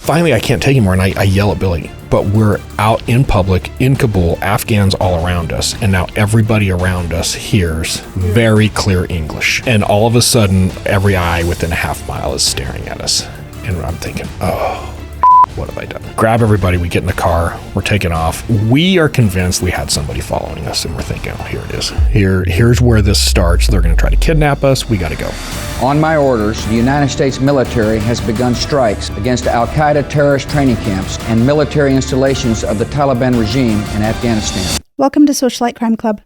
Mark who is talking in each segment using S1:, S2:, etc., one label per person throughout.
S1: finally, I can't take anymore, and I yell at Billy. But we're out in public, in Kabul, Afghans all around us, and now everybody around us hears very clear English. And all of a sudden, every eye within a half mile is staring at us. And I'm thinking, oh, what have I done? Grab everybody, we get in the car, we're taking off. We are convinced we had somebody following us, and we're thinking, oh, here it is. Here's where this starts. They're going to try to kidnap us. We got to go.
S2: On my orders, the United States military has begun strikes against Al-Qaeda terrorist training camps and military installations of the Taliban regime in Afghanistan.
S3: Welcome to Socialite Crime Club.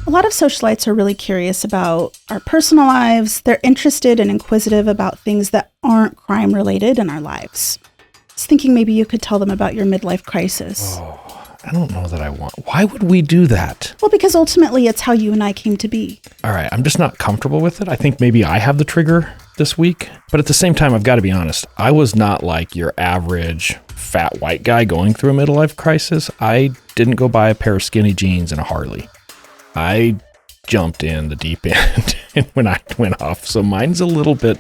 S3: A lot of socialites are really curious about our personal lives. They're interested and inquisitive about things that aren't crime related in our lives. I was thinking maybe you could tell them about your midlife crisis.
S1: Oh, I don't know that I want. Why would we do that?
S3: Well, because ultimately it's how you and I came to be.
S1: All right, I'm just not comfortable with it. I think maybe I have the trigger this week. But at the same time, I've got to be honest. I was not like your average fat white guy going through a midlife crisis. I didn't go buy a pair of skinny jeans and a Harley. I jumped in the deep end and when I went off. So mine's a little bit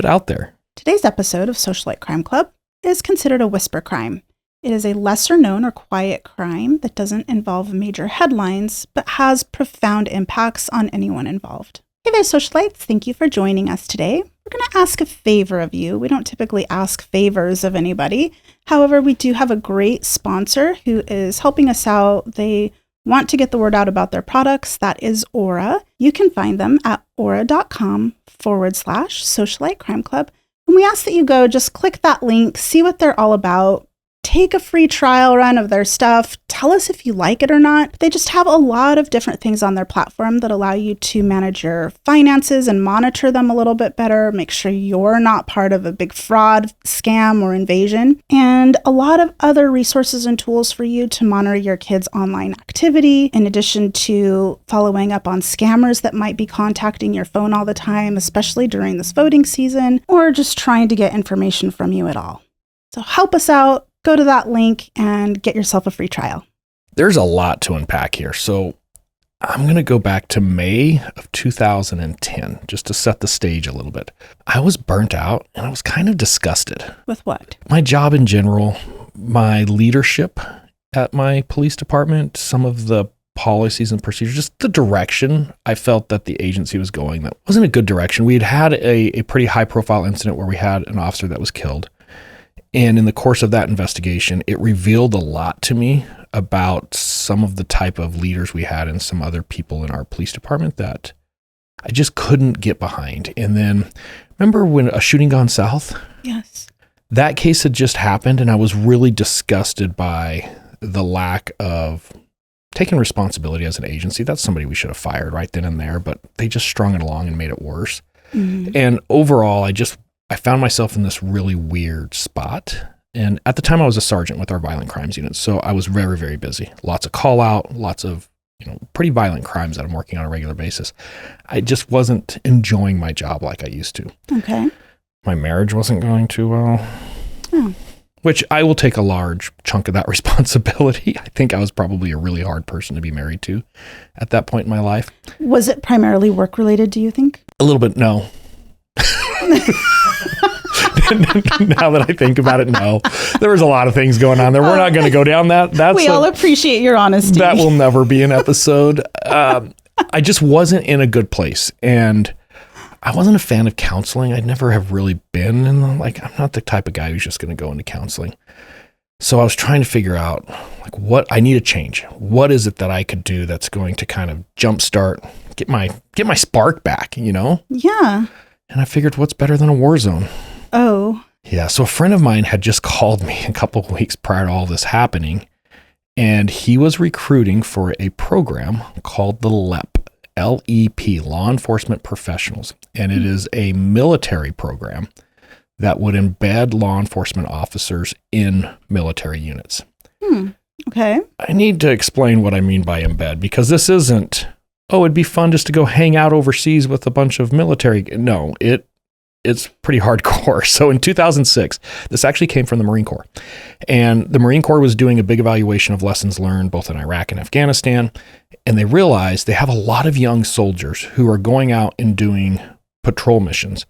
S1: out there.
S3: Today's episode of Socialite Crime Club is considered a whisper crime. It is a lesser known or quiet crime that doesn't involve major headlines, but has profound impacts on anyone involved. Hey there, socialites. Thank you for joining us today. We're going to ask a favor of you. We don't typically ask favors of anybody. However, we do have a great sponsor who is helping us out. They want to get the word out about their products. That is Aura. You can find them at aura.com/Socialite Crime Club. And we ask that you go, just click that link, see what they're all about, take a free trial run of their stuff, tell us if you like it or not. They just have a lot of different things on their platform that allow you to manage your finances and monitor them a little bit better, make sure you're not part of a big fraud, scam, or invasion, and a lot of other resources and tools for you to monitor your kids' online activity, in addition to following up on scammers that might be contacting your phone all the time, especially during this voting season, or just trying to get information from you at all. So help us out. Go to that link and get yourself a free trial.
S1: There's a lot to unpack here. So I'm going to go back to May of 2010, just to set the stage a little bit. I was burnt out and I was kind of disgusted.
S3: With what?
S1: My job in general, my leadership at my police department, some of the policies and procedures, just the direction I felt that the agency was going, that wasn't a good direction. We had a pretty high profile incident where we had an officer that was killed. And in the course of that investigation, it revealed a lot to me about some of the type of leaders we had and some other people in our police department that I just couldn't get behind. And then remember when a shooting gone south?
S3: Yes.
S1: That case had just happened, and I was really disgusted by the lack of taking responsibility as an agency. That's somebody we should have fired right then and there, but they just strung it along and made it worse. Mm-hmm. And overall, I found myself in this really weird spot. And at the time I was a sergeant with our violent crimes unit. So I was very, very busy. Lots of call out, lots of, pretty violent crimes that I'm working on a regular basis. I just wasn't enjoying my job like I used to.
S3: Okay.
S1: My marriage wasn't going too well,
S3: Oh.
S1: Which I will take a large chunk of that responsibility. I think I was probably a really hard person to be married to at that point in my life.
S3: Was it primarily work related, do you think?
S1: A little bit, no. Now that I think about it, no. There was a lot of things going on there. We're not going to go down that.
S3: We all appreciate your honesty.
S1: That will never be an episode. I just wasn't in a good place. And I wasn't a fan of counseling. I'd never have really been I'm not the type of guy who's just going to go into counseling. So I was trying to figure out what I need to change. What is it that I could do that's going to kind of jumpstart, get my spark back,
S3: Yeah.
S1: And I figured, what's better than a war zone?
S3: Oh.
S1: Yeah. So a friend of mine had just called me a couple of weeks prior to all this happening, and he was recruiting for a program called the LEP, L-E-P, Law Enforcement Professionals. And it is a military program that would embed law enforcement officers in military units.
S3: Okay.
S1: I need to explain what I mean by embed, because this isn't, it'd be fun just to go hang out overseas with a bunch of military. No, it it's pretty hardcore. So in 2006, this actually came from the Marine Corps. And the Marine Corps was doing a big evaluation of lessons learned both in Iraq and Afghanistan. And they realized they have a lot of young soldiers who are going out and doing patrol missions.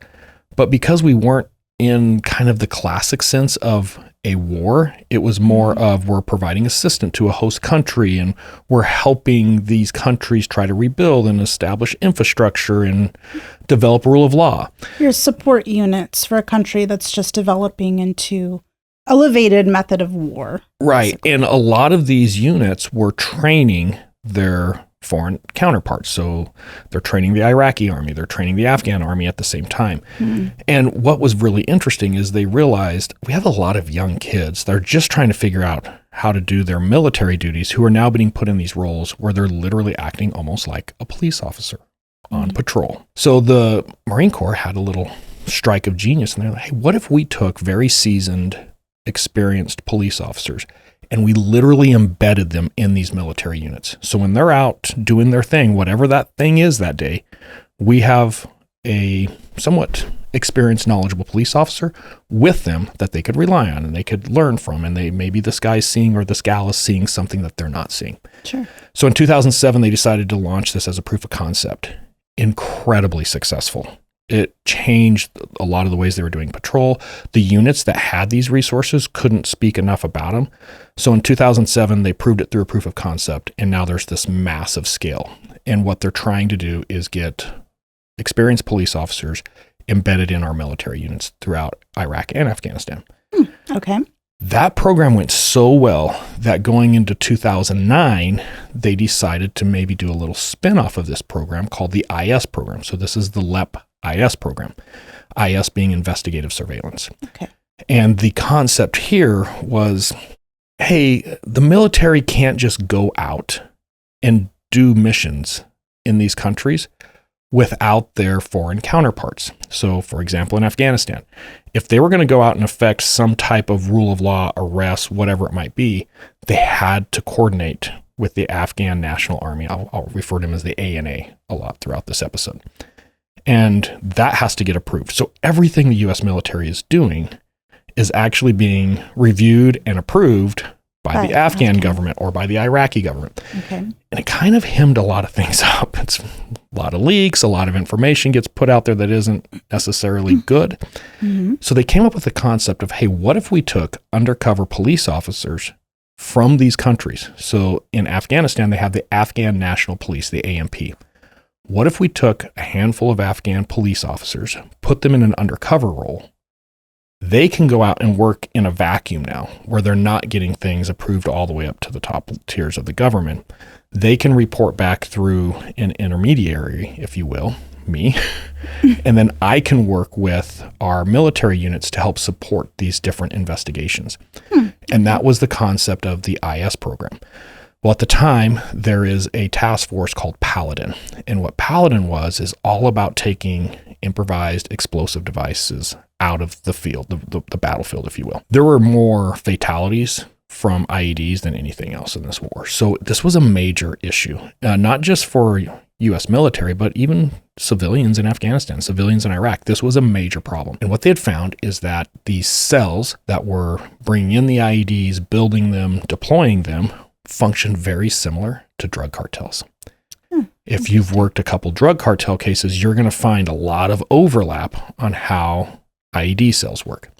S1: But because we weren't in kind of the classic sense of a war, it was more of we're providing assistance to a host country and we're helping these countries try to rebuild and establish infrastructure and develop rule of law.
S3: Your support units for a country that's just developing into elevated method of war.
S1: Right.
S3: Basically.
S1: And a lot of these units were training their foreign counterparts. So they're training the Iraqi army, they're training the Afghan army at the same time. And what was really interesting is they realized we have a lot of young kids. They're just trying to figure out how to do their military duties who are now being put in these roles where they're literally acting almost like a police officer on patrol. So the Marine Corps had a little strike of genius and they're like, hey, what if we took very seasoned, experienced police officers and we literally embedded them in these military units. So when they're out doing their thing, whatever that thing is that day, we have a somewhat experienced, knowledgeable police officer with them that they could rely on and they could learn from. And they maybe this guy's seeing or this gal is seeing something that they're not seeing.
S3: Sure.
S1: So in 2007, they decided to launch this as a proof of concept. Incredibly successful. It changed a lot of the ways they were doing patrol. The units that had these resources couldn't speak enough about them. So in 2007, they proved it through a proof of concept, and now there's this massive scale. And what they're trying to do is get experienced police officers embedded in our military units throughout Iraq and Afghanistan.
S3: Okay.
S1: That program went so well that going into 2009, they decided to maybe do a little spin-off of this program called the IS program. So this is the LEP IS program, IS being investigative surveillance.
S3: Okay.
S1: And the concept here was, hey, the military can't just go out and do missions in these countries without their foreign counterparts. So, for example, in Afghanistan, if they were going to go out and effect some type of rule of law, arrest, whatever it might be, they had to coordinate with the Afghan National Army. I'll refer to them as the ANA a lot throughout this episode. And that has to get approved. So everything the U.S. military is doing is actually being reviewed and approved by the Afghan government or by the Iraqi government.
S3: Okay.
S1: And it kind of hemmed a lot of things up. It's a lot of leaks, a lot of information gets put out there that isn't necessarily good. So they came up with the concept of, hey, what if we took undercover police officers from these countries? So in Afghanistan, they have the Afghan National Police, the ANP. What if we took a handful of Afghan police officers, put them in an undercover role? They can go out and work in a vacuum now where they're not getting things approved all the way up to the top tiers of the government. They can report back through an intermediary, if you will, me, and then I can work with our military units to help support these different investigations. And that was the concept of the IS program. Well, at the time, there is a task force called Paladin. And what Paladin was is all about taking improvised explosive devices out of the field, the battlefield, if you will. There were more fatalities from IEDs than anything else in this war. So this was a major issue, not just for U.S. military, but even civilians in Afghanistan, civilians in Iraq. This was a major problem. And what they had found is that these cells that were bringing in the IEDs, building them, deploying them, function very similar to drug cartels. If you've worked a couple drug cartel cases, you're going to find a lot of overlap on how IED cells work.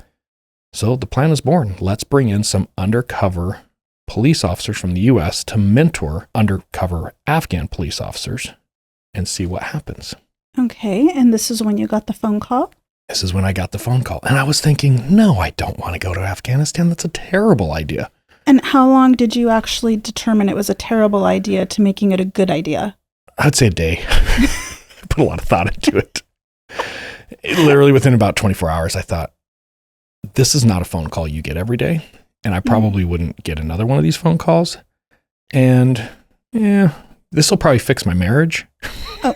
S1: So the plan was born. Let's bring in some undercover police officers from the U.S. to mentor undercover Afghan police officers and see what happens.
S3: Okay. And this is when you got the phone call?
S1: This is when I got the phone call. And I was thinking, no, I don't want to go to Afghanistan. That's a terrible idea.
S3: And how long did you actually determine it was a terrible idea to making it a good idea?
S1: I'd say a day. Put a lot of thought into it. Literally within about 24 hours, I thought, this is not a phone call you get every day. And I probably wouldn't get another one of these phone calls. And yeah, this will probably fix my marriage.
S3: Oh.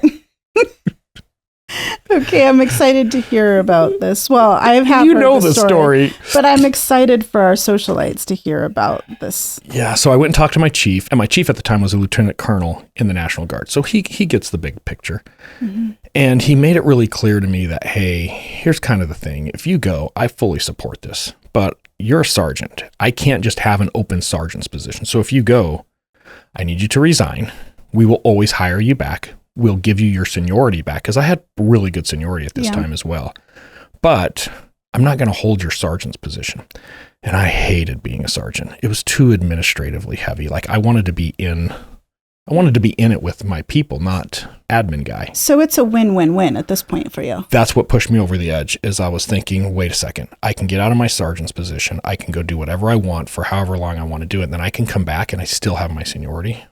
S3: Okay, I'm excited to hear about this. Well, I have
S1: You
S3: heard
S1: know the story.
S3: but I'm excited for our socialites to hear about this.
S1: Yeah, so I went and talked to my chief, and my chief at the time was a lieutenant colonel in the National Guard. So he gets the big picture. Mm-hmm. And he made it really clear to me that, hey, here's kind of the thing. If you go, I fully support this, but you're a sergeant. I can't just have an open sergeant's position. So if you go, I need you to resign. We will always hire you back. We'll give you your seniority back, because I had really good seniority at this time as well. But I'm not going to hold your sergeant's position. And I hated being a sergeant. It was too administratively heavy. Like I wanted to be in it with my people, not admin guy.
S3: So it's a win-win-win at this point for you.
S1: That's what pushed me over the edge, is I was thinking, wait a second, I can get out of my sergeant's position. I can go do whatever I want for however long I want to do it. And then I can come back and I still have my seniority.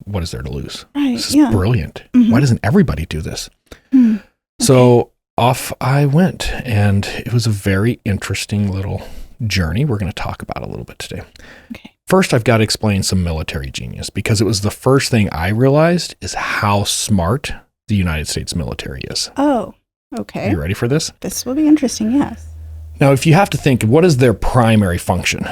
S1: What is there to lose?
S3: Right,
S1: This is brilliant. Mm-hmm. Why doesn't everybody do this? Mm-hmm. Okay. So off I went, and it was a very interesting little journey we're going to talk about a little bit today. Okay. First, I've got to explain some military genius, because it was the first thing I realized is how smart the United States military is.
S3: Oh, okay.
S1: Are you ready for this?
S3: This will be interesting, yes.
S1: Now, if you have to think, what is their primary function?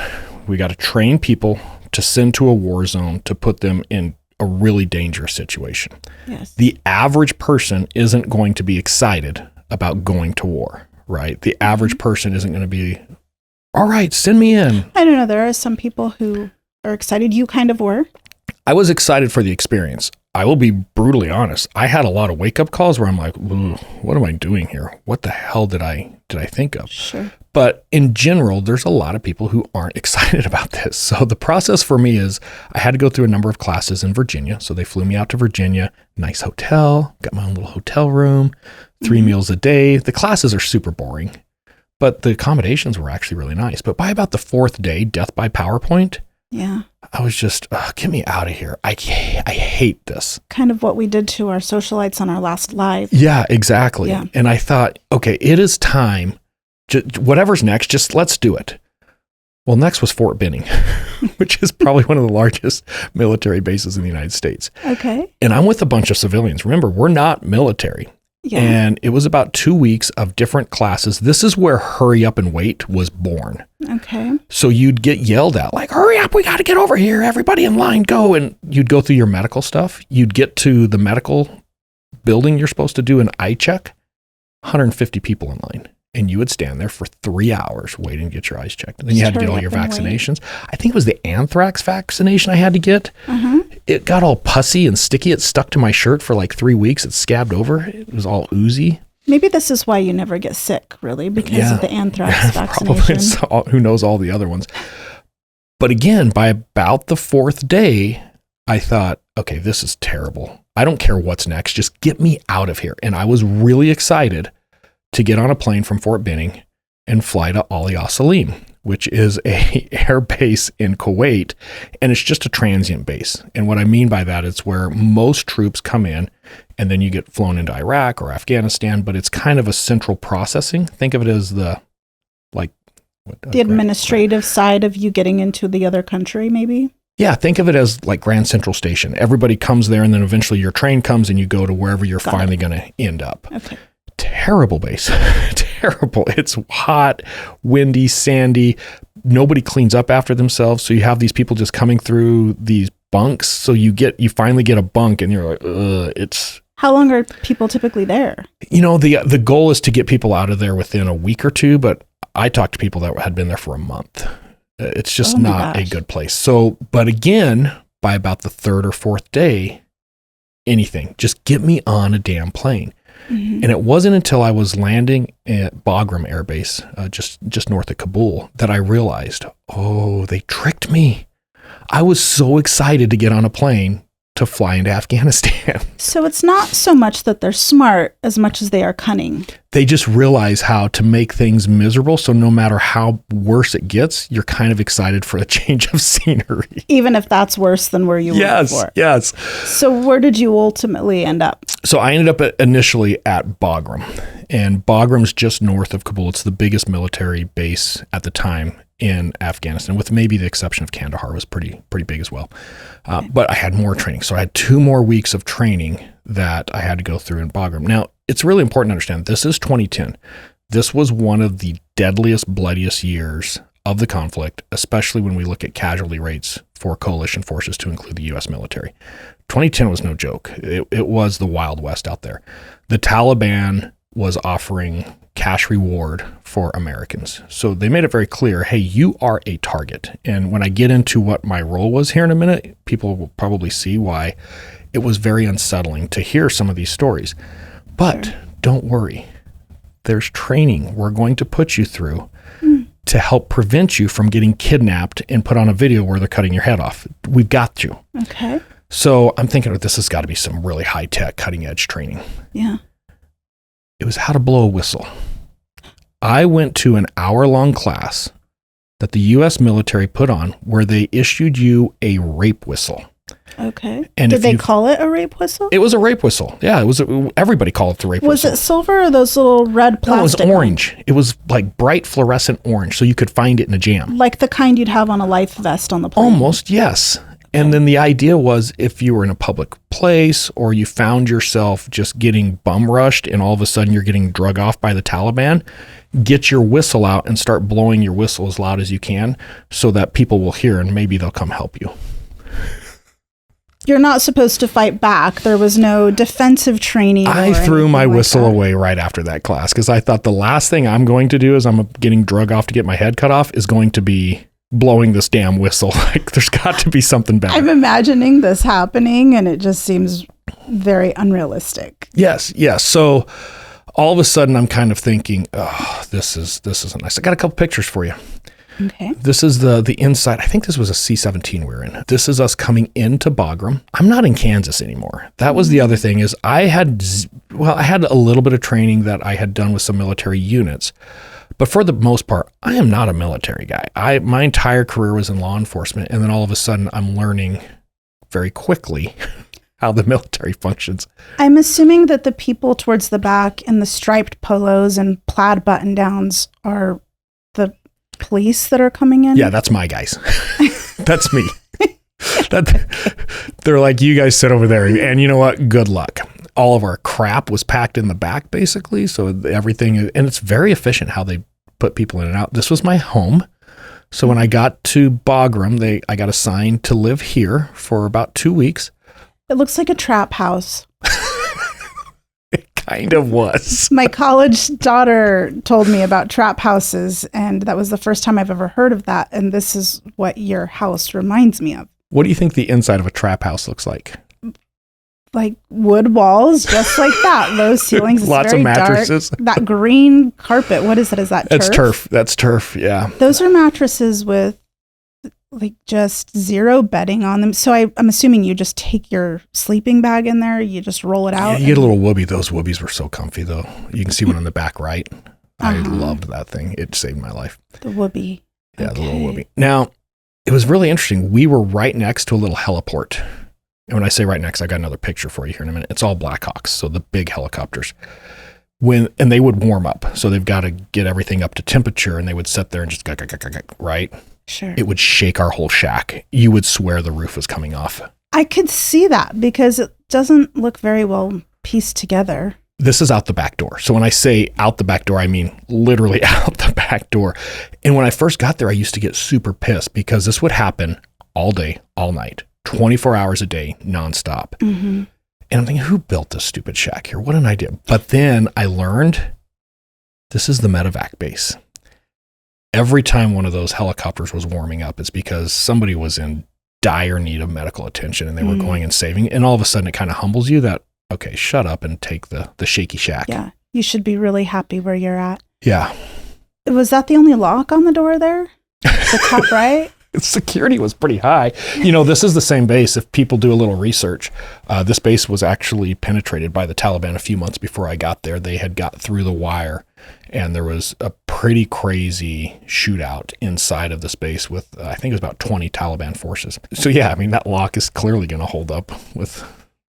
S1: We got to train people to send to a war zone to put them in a really dangerous situation. Yes. The average person isn't going to be excited about going to war, right? The average person isn't going to be, all right, send me in.
S3: I don't know. There are some people who are excited. You kind of were.
S1: I was excited for the experience. I will be brutally honest. I had a lot of wake-up calls where I'm like, what am I doing here? What the hell did I think of?
S3: Sure.
S1: But in general, there's a lot of people who aren't excited about this. So the process for me is I had to go through a number of classes in Virginia. So they flew me out to Virginia, nice hotel, got my own little hotel room, 3 meals a day. The classes are super boring, but the accommodations were actually really nice. But by about the 4th day, death by PowerPoint, I was just, get me out of here. I hate this.
S3: Kind of what we did to our socialites on our last live.
S1: Yeah, exactly. Yeah. And I thought, okay, it is time. Whatever's next, just let's do it. Well, next was Fort Benning, which is probably one of the largest military bases in the United States.
S3: Okay.
S1: And I'm with a bunch of civilians. Remember, we're not military. Yeah. And it was about 2 weeks of different classes. This is where Hurry Up and Wait was born.
S3: Okay.
S1: So you'd get yelled at, like, hurry up, we got to get over here. Everybody in line, go. And you'd go through your medical stuff. You'd get to the medical building you're supposed to do an eye check, 150 people in line. And you would stand there for 3 hours waiting to get your eyes checked. And then you had to get all your vaccinations. I think it was the anthrax vaccination I had to get. Uh-huh. It got all pussy and sticky. It stuck to my shirt for like 3 weeks. It scabbed over. It was all oozy.
S3: Maybe this is why you never get sick, really, because of the anthrax vaccination.
S1: Probably. Who knows all the other ones. But again, by about the 4th day, I thought, okay, this is terrible. I don't care what's next. Just get me out of here. And I was really excited to get on a plane from Fort Benning and fly to Ali Salim, which is a air base in Kuwait, and it's just a transient base. And what I mean by that is where most troops come in, and then you get flown into Iraq or Afghanistan, but it's kind of a central processing. Think of it as the
S3: administrative side of you getting into the other country, maybe? Yeah,
S1: think of it as like Grand Central Station. Everybody comes there, and then eventually your train comes, and you go to wherever you're finally going to end up.
S3: Okay.
S1: Terrible base. Terrible. It's hot, windy, sandy. Nobody cleans up after themselves. So you have these people just coming through these bunks. So you finally get a bunk, and you're like, it's.
S3: How long are people typically there?
S1: You know, the goal is to get people out of there within a week or two, but I talked to people that had been there for a month. It's just not a good place. So, but again, by about the 3rd or 4th day, anything, just get me on a damn plane. Mm-hmm. And it wasn't until I was landing at Bagram Air Base, just north of Kabul, that I realized, they tricked me. I was so excited to get on a plane to fly into Afghanistan.
S3: So it's not so much that they're smart as much as they are cunning.
S1: They just realize how to make things miserable. So no matter how worse it gets, you're kind of excited for a change of scenery.
S3: Even if that's worse than where you were before.
S1: Yes.
S3: So where did you ultimately end up?
S1: So I ended up initially at Bagram. And Bagram's just north of Kabul. It's the biggest military base at the time in Afghanistan, with maybe the exception of Kandahar, was pretty big as well. Okay. But I had more training. So I had 2 more weeks of training that I had to go through in Bagram. Now, it's really important to understand this is 2010. This was one of the deadliest, bloodiest years of the conflict, especially when we look at casualty rates for coalition forces to include the U.S. military. 2010 was no joke. It was the Wild West out there. The Taliban was offering cash reward for Americans. So they made it very clear, hey, you are a target. And when I get into what my role was here in a minute, people will probably see why it was very unsettling to hear some of these stories. But don't worry. There's training we're going to put you through to help prevent you from getting kidnapped and put on a video where they're cutting your head off. We've got you.
S3: Okay.
S1: So I'm thinking this has got to be some really high-tech, cutting-edge training.
S3: Yeah.
S1: It was how to blow a whistle. I went to an hour-long class that the U.S. military put on where they issued you a rape whistle.
S3: Okay.
S1: And
S3: did they call it a rape whistle?
S1: It was a rape whistle. Yeah, it was. Everybody called it the rape
S3: was
S1: whistle.
S3: Was it silver or those little red plastic?
S1: No, it was orange. It was like bright fluorescent orange, so you could find it in a jam.
S3: Like the kind you'd have on a life vest on the plane?
S1: Almost, yes. And then the idea was if you were in a public place or you found yourself just getting bum rushed and all of a sudden you're getting drug off by the Taliban, get your whistle out and start blowing your whistle as loud as you can so that people will hear and maybe they'll come help you.
S3: You're not supposed to fight back. There was no defensive training.
S1: I threw my whistle away right after that class because I thought the last thing I'm going to do as I'm getting drug off to get my head cut off is going to be blowing this damn whistle. Like there's got to be something better.
S3: I'm imagining this happening and it just seems very unrealistic.
S1: Yes. So all of a sudden I'm kind of thinking, oh, this isn't nice. I got a couple pictures for you.
S3: Okay.
S1: This is the inside. I think this was a C-17 we were in. This is us coming into Bagram. I'm not in Kansas anymore. That was the other thing is I had a little bit of training that I had done with some military units. But for the most part, I am not a military guy. My entire career was in law enforcement. And then all of a sudden I'm learning very quickly how the military functions.
S3: I'm assuming that the people towards the back in the striped polos and plaid button downs are the police that are coming in?
S1: Yeah, that's my guys. That's me. They're like, you guys sit over there. And you know what? Good luck. All of our crap was packed in the back, basically. So everything, and it's very efficient how they put people in and out. This was my home. So when I got to Bagram, I got assigned to live here for about 2 weeks.
S3: It looks like a trap house.
S1: It kind of was.
S3: My college daughter told me about trap houses, and that was the first time I've ever heard of that. And this is what your house reminds me of.
S1: What do you think the inside of a trap house looks like?
S3: Like wood walls, just like that. Low ceilings. It's
S1: Lots
S3: very
S1: of mattresses.
S3: Dark. That green carpet. What is that? Is that turf?
S1: That's turf. That's turf. Yeah.
S3: Those are mattresses with like just zero bedding on them. So I'm assuming you just take your sleeping bag in there. You just roll it out.
S1: Yeah, you get a little whoopee. Those whoopies were so comfy though. You can see one on the back right. I loved that thing. It saved my life.
S3: The whoopee.
S1: Yeah, the little whoopee. Now, it was really interesting. We were right next to a little heliport. And when I say right next, I got another picture for you here in a minute. It's all Blackhawks, so the big helicopters. And they would warm up. So they've got to get everything up to temperature, and they would sit there and just right?
S3: Sure.
S1: It would shake our whole shack. You would swear the roof was coming off.
S3: I could see that because it doesn't look very well pieced together.
S1: This is out the back door. So when I say out the back door, I mean literally out the back door. And when I first got there, I used to get super pissed because this would happen all day, all night, 24 hours a day, nonstop.
S3: Mm-hmm.
S1: And I'm thinking, who built this stupid shack here? What an idea. But then I learned this is the medevac base. Every time one of those helicopters was warming up, it's because somebody was in dire need of medical attention and they were going and saving. And all of a sudden it kind of humbles you that, okay, shut up and take the shaky shack.
S3: Yeah. You should be really happy where you're at.
S1: Yeah.
S3: Was that the only lock on the door there? The top right?
S1: Security was pretty high. You know, this is the same base. If people do a little research, this base was actually penetrated by the Taliban a few months before I got there. They had got through the wire and there was a pretty crazy shootout inside of this base with, I think it was about 20 Taliban forces. So yeah, I mean, that lock is clearly going to hold up with,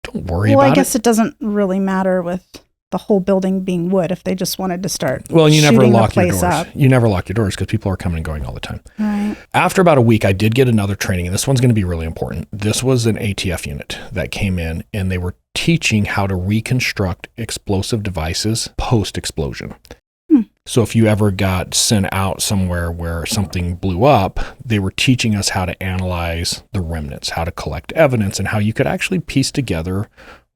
S1: don't worry about it.
S3: Well, I guess it doesn't really matter with the whole building being wood if they just wanted to start
S1: Well, you never
S3: shooting the
S1: lock your
S3: place
S1: doors.
S3: up.
S1: You never lock your doors because people are coming and going all the time.
S3: Right.
S1: After about a week, I did get another training, and this one's going to be really important. This was an ATF unit that came in, and they were teaching how to reconstruct explosive devices post-explosion. So if you ever got sent out somewhere where something blew up, they were teaching us how to analyze the remnants, how to collect evidence, and how you could actually piece together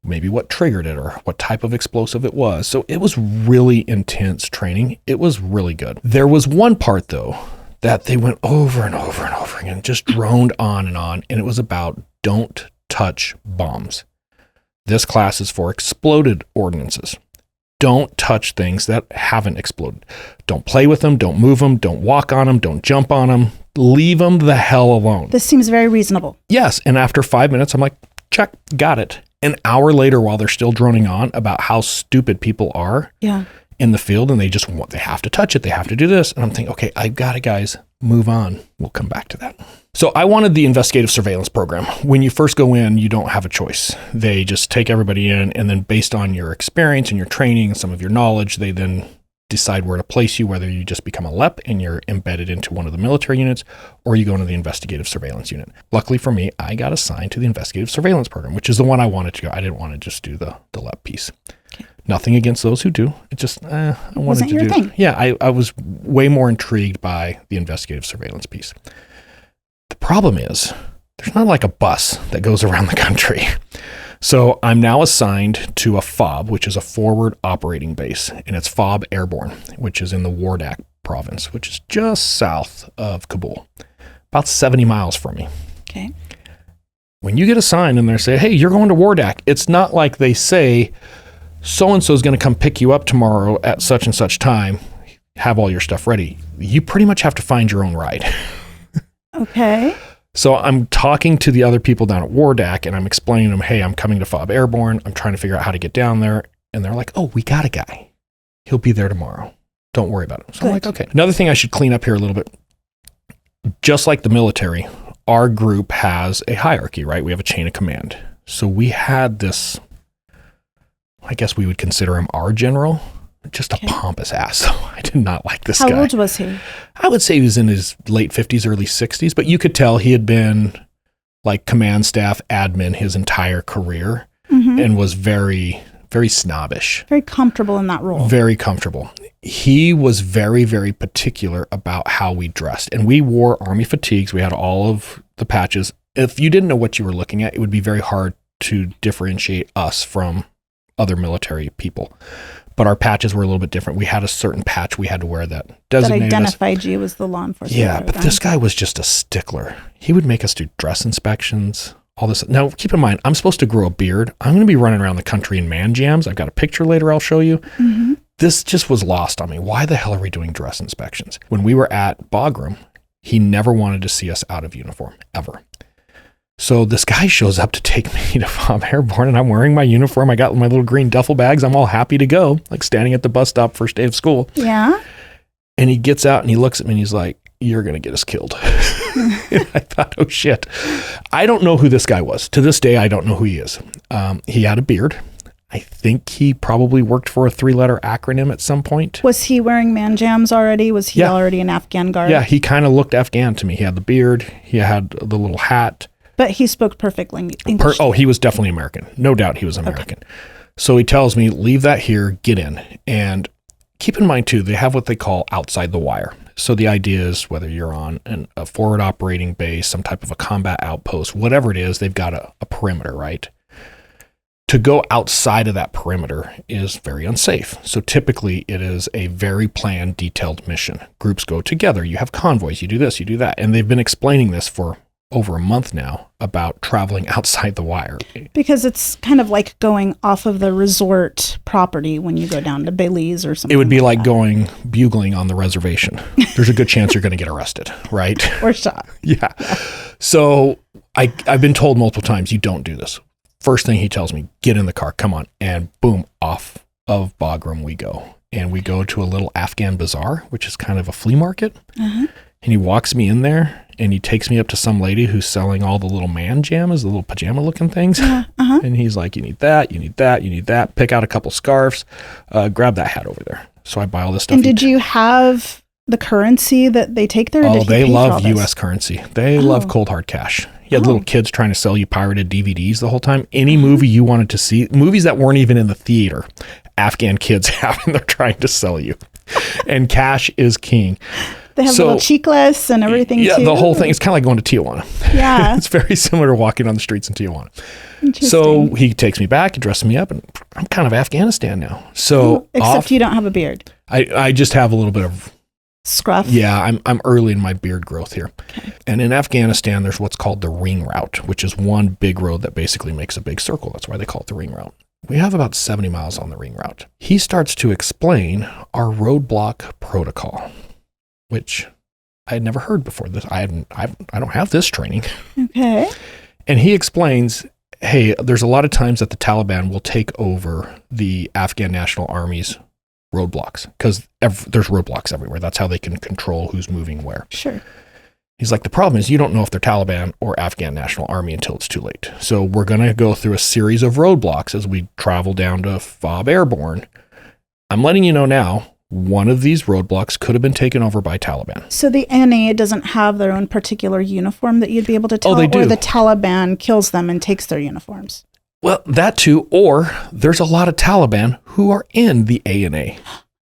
S1: maybe what triggered it or what type of explosive it was. So it was really intense training. It was really good. There was one part, though, that they went over and over and over again, just droned on, and it was about don't touch bombs. This class is for exploded ordnances. Don't touch things that haven't exploded. Don't play with them. Don't move them. Don't walk on them. Don't jump on them. Leave them the hell alone.
S3: This seems very reasonable.
S1: Yes. And after 5 minutes, I'm like, check, got it. An hour later, while they're still droning on about how stupid people are in the field, and they have to touch it. They have to do this. And I'm thinking, okay, I got it, guys. Move on. We'll come back to that. So I wanted the investigative surveillance program. When you first go in, you don't have a choice. They just take everybody in, and then based on your experience and your training and some of your knowledge, they then decide where to place you, whether you just become a LEP and you're embedded into one of the military units, or you go into the investigative surveillance unit. Luckily for me, I got assigned to the investigative surveillance program, which is the one I wanted to go. I didn't want to just do the LEP piece. Okay. Nothing against those who do. It just, I wanted
S3: Wasn't
S1: to
S3: your
S1: do
S3: thing.
S1: Yeah, I was way more intrigued by the investigative surveillance piece. The problem is there's not like a bus that goes around the country. So I'm now assigned to a FOB, which is a forward operating base, and it's FOB Airborne, which is in the Wardak province, which is just south of Kabul, about 70 miles from me.
S3: Okay.
S1: When you get assigned and they say, hey, you're going to Wardak, it's not like they say, so-and-so is going to come pick you up tomorrow at such and such time, have all your stuff ready. You pretty much have to find your own ride.
S3: Okay.
S1: So I'm talking to the other people down at Wardak, and I'm explaining to them, hey, I'm coming to FOB Airborne. I'm trying to figure out how to get down there. And they're like, oh, we got a guy. He'll be there tomorrow. Don't worry about it. So I'm like, okay. Another thing I should clean up here a little bit. Just like the military, our group has a hierarchy, right? We have a chain of command. So we had this, I guess we would consider him our general. Just a pompous ass. So I did not like this guy.
S3: How old was he?
S1: I would say he was in his late 50s, early 60s, but you could tell he had been like command staff admin his entire career and was very, very snobbish.
S3: Very comfortable in that role.
S1: Very comfortable. He was very, very particular about how we dressed. And we wore army fatigues. We had all of the patches. If you didn't know what you were looking at, it would be very hard to differentiate us from other military people. But our patches were a little bit different. We had a certain patch we had to wear that designated
S3: identified you as the law enforcement.
S1: Yeah, but this guy was just a stickler. He would make us do dress inspections, all this. Now, keep in mind, I'm supposed to grow a beard. I'm going to be running around the country in man jams. I've got a picture later I'll show you. This just was lost on me. Why the hell are we doing dress inspections? When we were at Bagram, he never wanted to see us out of uniform, ever. So this guy shows up to take me to FOB Airborne, and I'm wearing my uniform. I got my little green duffel bags. I'm all happy to go, like standing at the bus stop first day of school.
S3: Yeah.
S1: And he gets out and he looks at me and he's like, you're going to get us killed. And I thought, oh shit. I don't know who this guy was. To this day, I don't know who he is. He had a beard. I think he probably worked for a 3-letter acronym at some point.
S3: Was he wearing man jams already? Was he already an Afghan guard?
S1: Yeah, he kind of looked Afghan to me. He had the beard. He had the little hat.
S3: But he spoke perfect English.
S1: He was definitely American. No doubt he was American. Okay. So he tells me, leave that here, get in. And keep in mind, too, they have what they call outside the wire. So the idea is whether you're on a forward operating base, some type of a combat outpost, whatever it is, they've got a perimeter, right? To go outside of that perimeter is very unsafe. So typically it is a very planned, detailed mission. Groups go together. You have convoys. You do this, you do that. And they've been explaining this for over a month now about traveling outside the wire.
S3: Because it's kind of like going off of the resort property when you go down to Belize or something.
S1: It would be like going bugling on the reservation. There's a good chance you're going to get arrested, right?
S3: Or shot.
S1: Yeah. So I've been told multiple times, you don't do this. First thing he tells me, get in the car, come on. And boom, off of Bagram we go. And we go to a little Afghan bazaar, which is kind of a flea market. And he walks me in there and he takes me up to some lady who's selling all the little man jammas, the little pajama looking things. And he's like, you need that, you need that, you need that. Pick out a couple scarves, grab that hat over there. So I buy all this stuff.
S3: And did you have the currency that they take there? Or did
S1: they
S3: he pay
S1: love U.S. currency. They love cold hard cash. You had little kids trying to sell you pirated DVDs the whole time. Any movie you wanted to see, movies that weren't even in the theater, Afghan kids have, and they're trying to sell you. And cash is king.
S3: They have little cheeklists and everything too.
S1: Yeah, the whole thing. It's kind of like going to Tijuana.
S3: Yeah.
S1: It's very similar to walking on the streets in Tijuana.
S3: Interesting.
S1: So he takes me back, he dresses me up, and I'm kind of Afghanistan now. So
S3: except you don't have a beard.
S1: I just have a little bit of
S3: scruff.
S1: Yeah, I'm early in my beard growth here. Okay. And in Afghanistan, there's what's called the ring route, which is one big road that basically makes a big circle. That's why they call it the ring route. We have about 70 miles on the ring route. He starts to explain our roadblock protocol, which I had never heard before. I don't have this training. Okay. And he explains, hey, there's a lot of times that the Taliban will take over the Afghan National Army's roadblocks because there's roadblocks everywhere. That's how they can control who's moving where.
S3: Sure.
S1: He's like, the problem is you don't know if they're Taliban or Afghan National Army until it's too late. So we're going to go through a series of roadblocks as we travel down to Fob Airborne. I'm letting you know now, one of these roadblocks could have been taken over by Taliban.
S3: So the NA doesn't have their own particular uniform that you'd be able to tell?
S1: Oh, they do.
S3: Or the Taliban kills them and takes their uniforms?
S1: Well, that too, or there's a lot of Taliban who are in the ANA.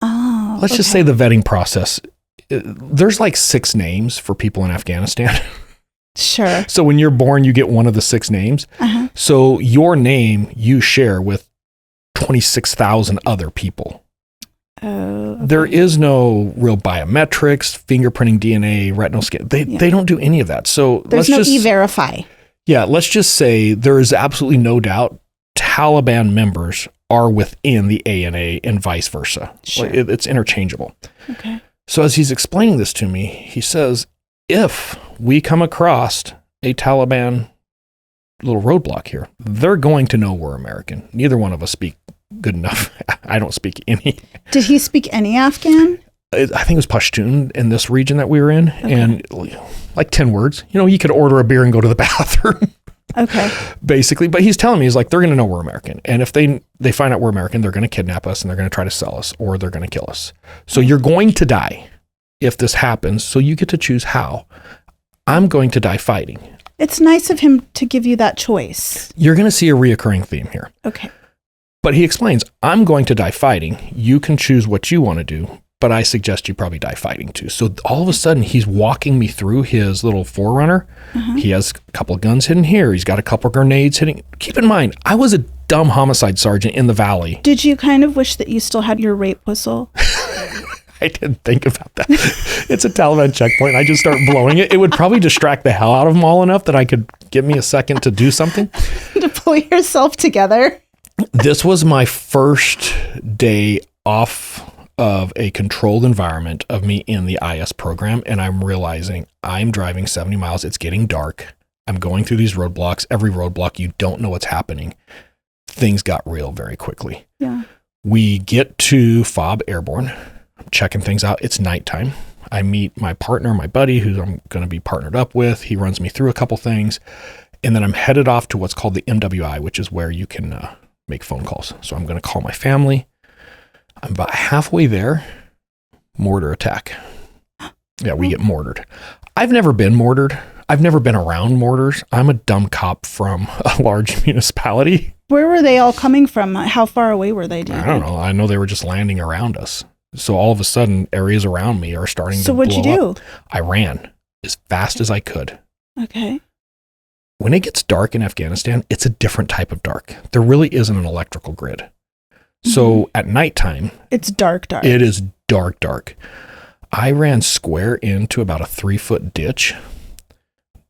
S3: Oh,
S1: Let's just say the vetting process. There's like 6 names for people in Afghanistan.
S3: Sure.
S1: So when you're born, you get one of the 6 names. So your name you share with 26,000 other people.
S3: Oh, okay.
S1: There is no real biometrics, fingerprinting, DNA, retinal scan. They don't do any of that. So
S3: there's no E-Verify. Yeah,
S1: let's just say there is absolutely no doubt Taliban members are within the ANA and vice versa.
S3: Sure.
S1: It's interchangeable.
S3: Okay.
S1: So as he's explaining this to me, he says, if we come across a Taliban little roadblock here, they're going to know we're American. Neither one of us speak good enough. I don't speak any.
S3: Did he speak any Afghan?
S1: I think it was Pashtun in this region that we were in. Okay. And like 10 words. You know, you could order a beer and go to the bathroom.
S3: Okay.
S1: Basically. But he's telling me, he's like, they're going to know we're American. And if they find out we're American, they're going to kidnap us and they're going to try to sell us or they're going to kill us. So you're going to die if this happens. So you get to choose how. I'm going to die fighting.
S3: It's nice of him to give you that choice.
S1: You're going to see a reoccurring theme here.
S3: Okay.
S1: But he explains, I'm going to die fighting. You can choose what you want to do, but I suggest you probably die fighting too. So all of a sudden, he's walking me through his little Forerunner. He has a couple of guns hidden here. He's got a couple of grenades hitting. Keep in mind, I was a dumb homicide sergeant in the valley.
S3: Did you kind of wish that you still had your rape whistle?
S1: I didn't think about that. It's a Taliban checkpoint. I just start blowing it. It would probably distract the hell out of them all enough that I could give me a second to do something.
S3: To pull yourself together.
S1: This was my first day off of a controlled environment of me in the IS program. And I'm realizing I'm driving 70 miles. It's getting dark. I'm going through these roadblocks. Every roadblock, you don't know what's happening. Things got real very quickly.
S3: Yeah.
S1: We get to Fob Airborne. I'm checking things out. It's nighttime. I meet my partner, my buddy, who I'm going to be partnered up with. He runs me through a couple things. And then I'm headed off to what's called the MWI, which is where you can make phone calls. So I'm going to call my family. I'm about halfway there. Mortar attack. Yeah, we get mortared. I've never been mortared. I've never been around mortars. I'm a dumb cop from a large municipality.
S3: Where were they all coming from? How far away were they?
S1: I don't know. I know they were just landing around us. So all of a sudden, areas around me are starting to blow up. So
S3: what'd you do?
S1: I ran as fast as I could.
S3: Okay.
S1: When it gets dark in Afghanistan, it's a different type of dark. There really isn't an electrical grid. So at nighttime,
S3: it's dark.
S1: It is dark. I ran square into about a 3-foot ditch,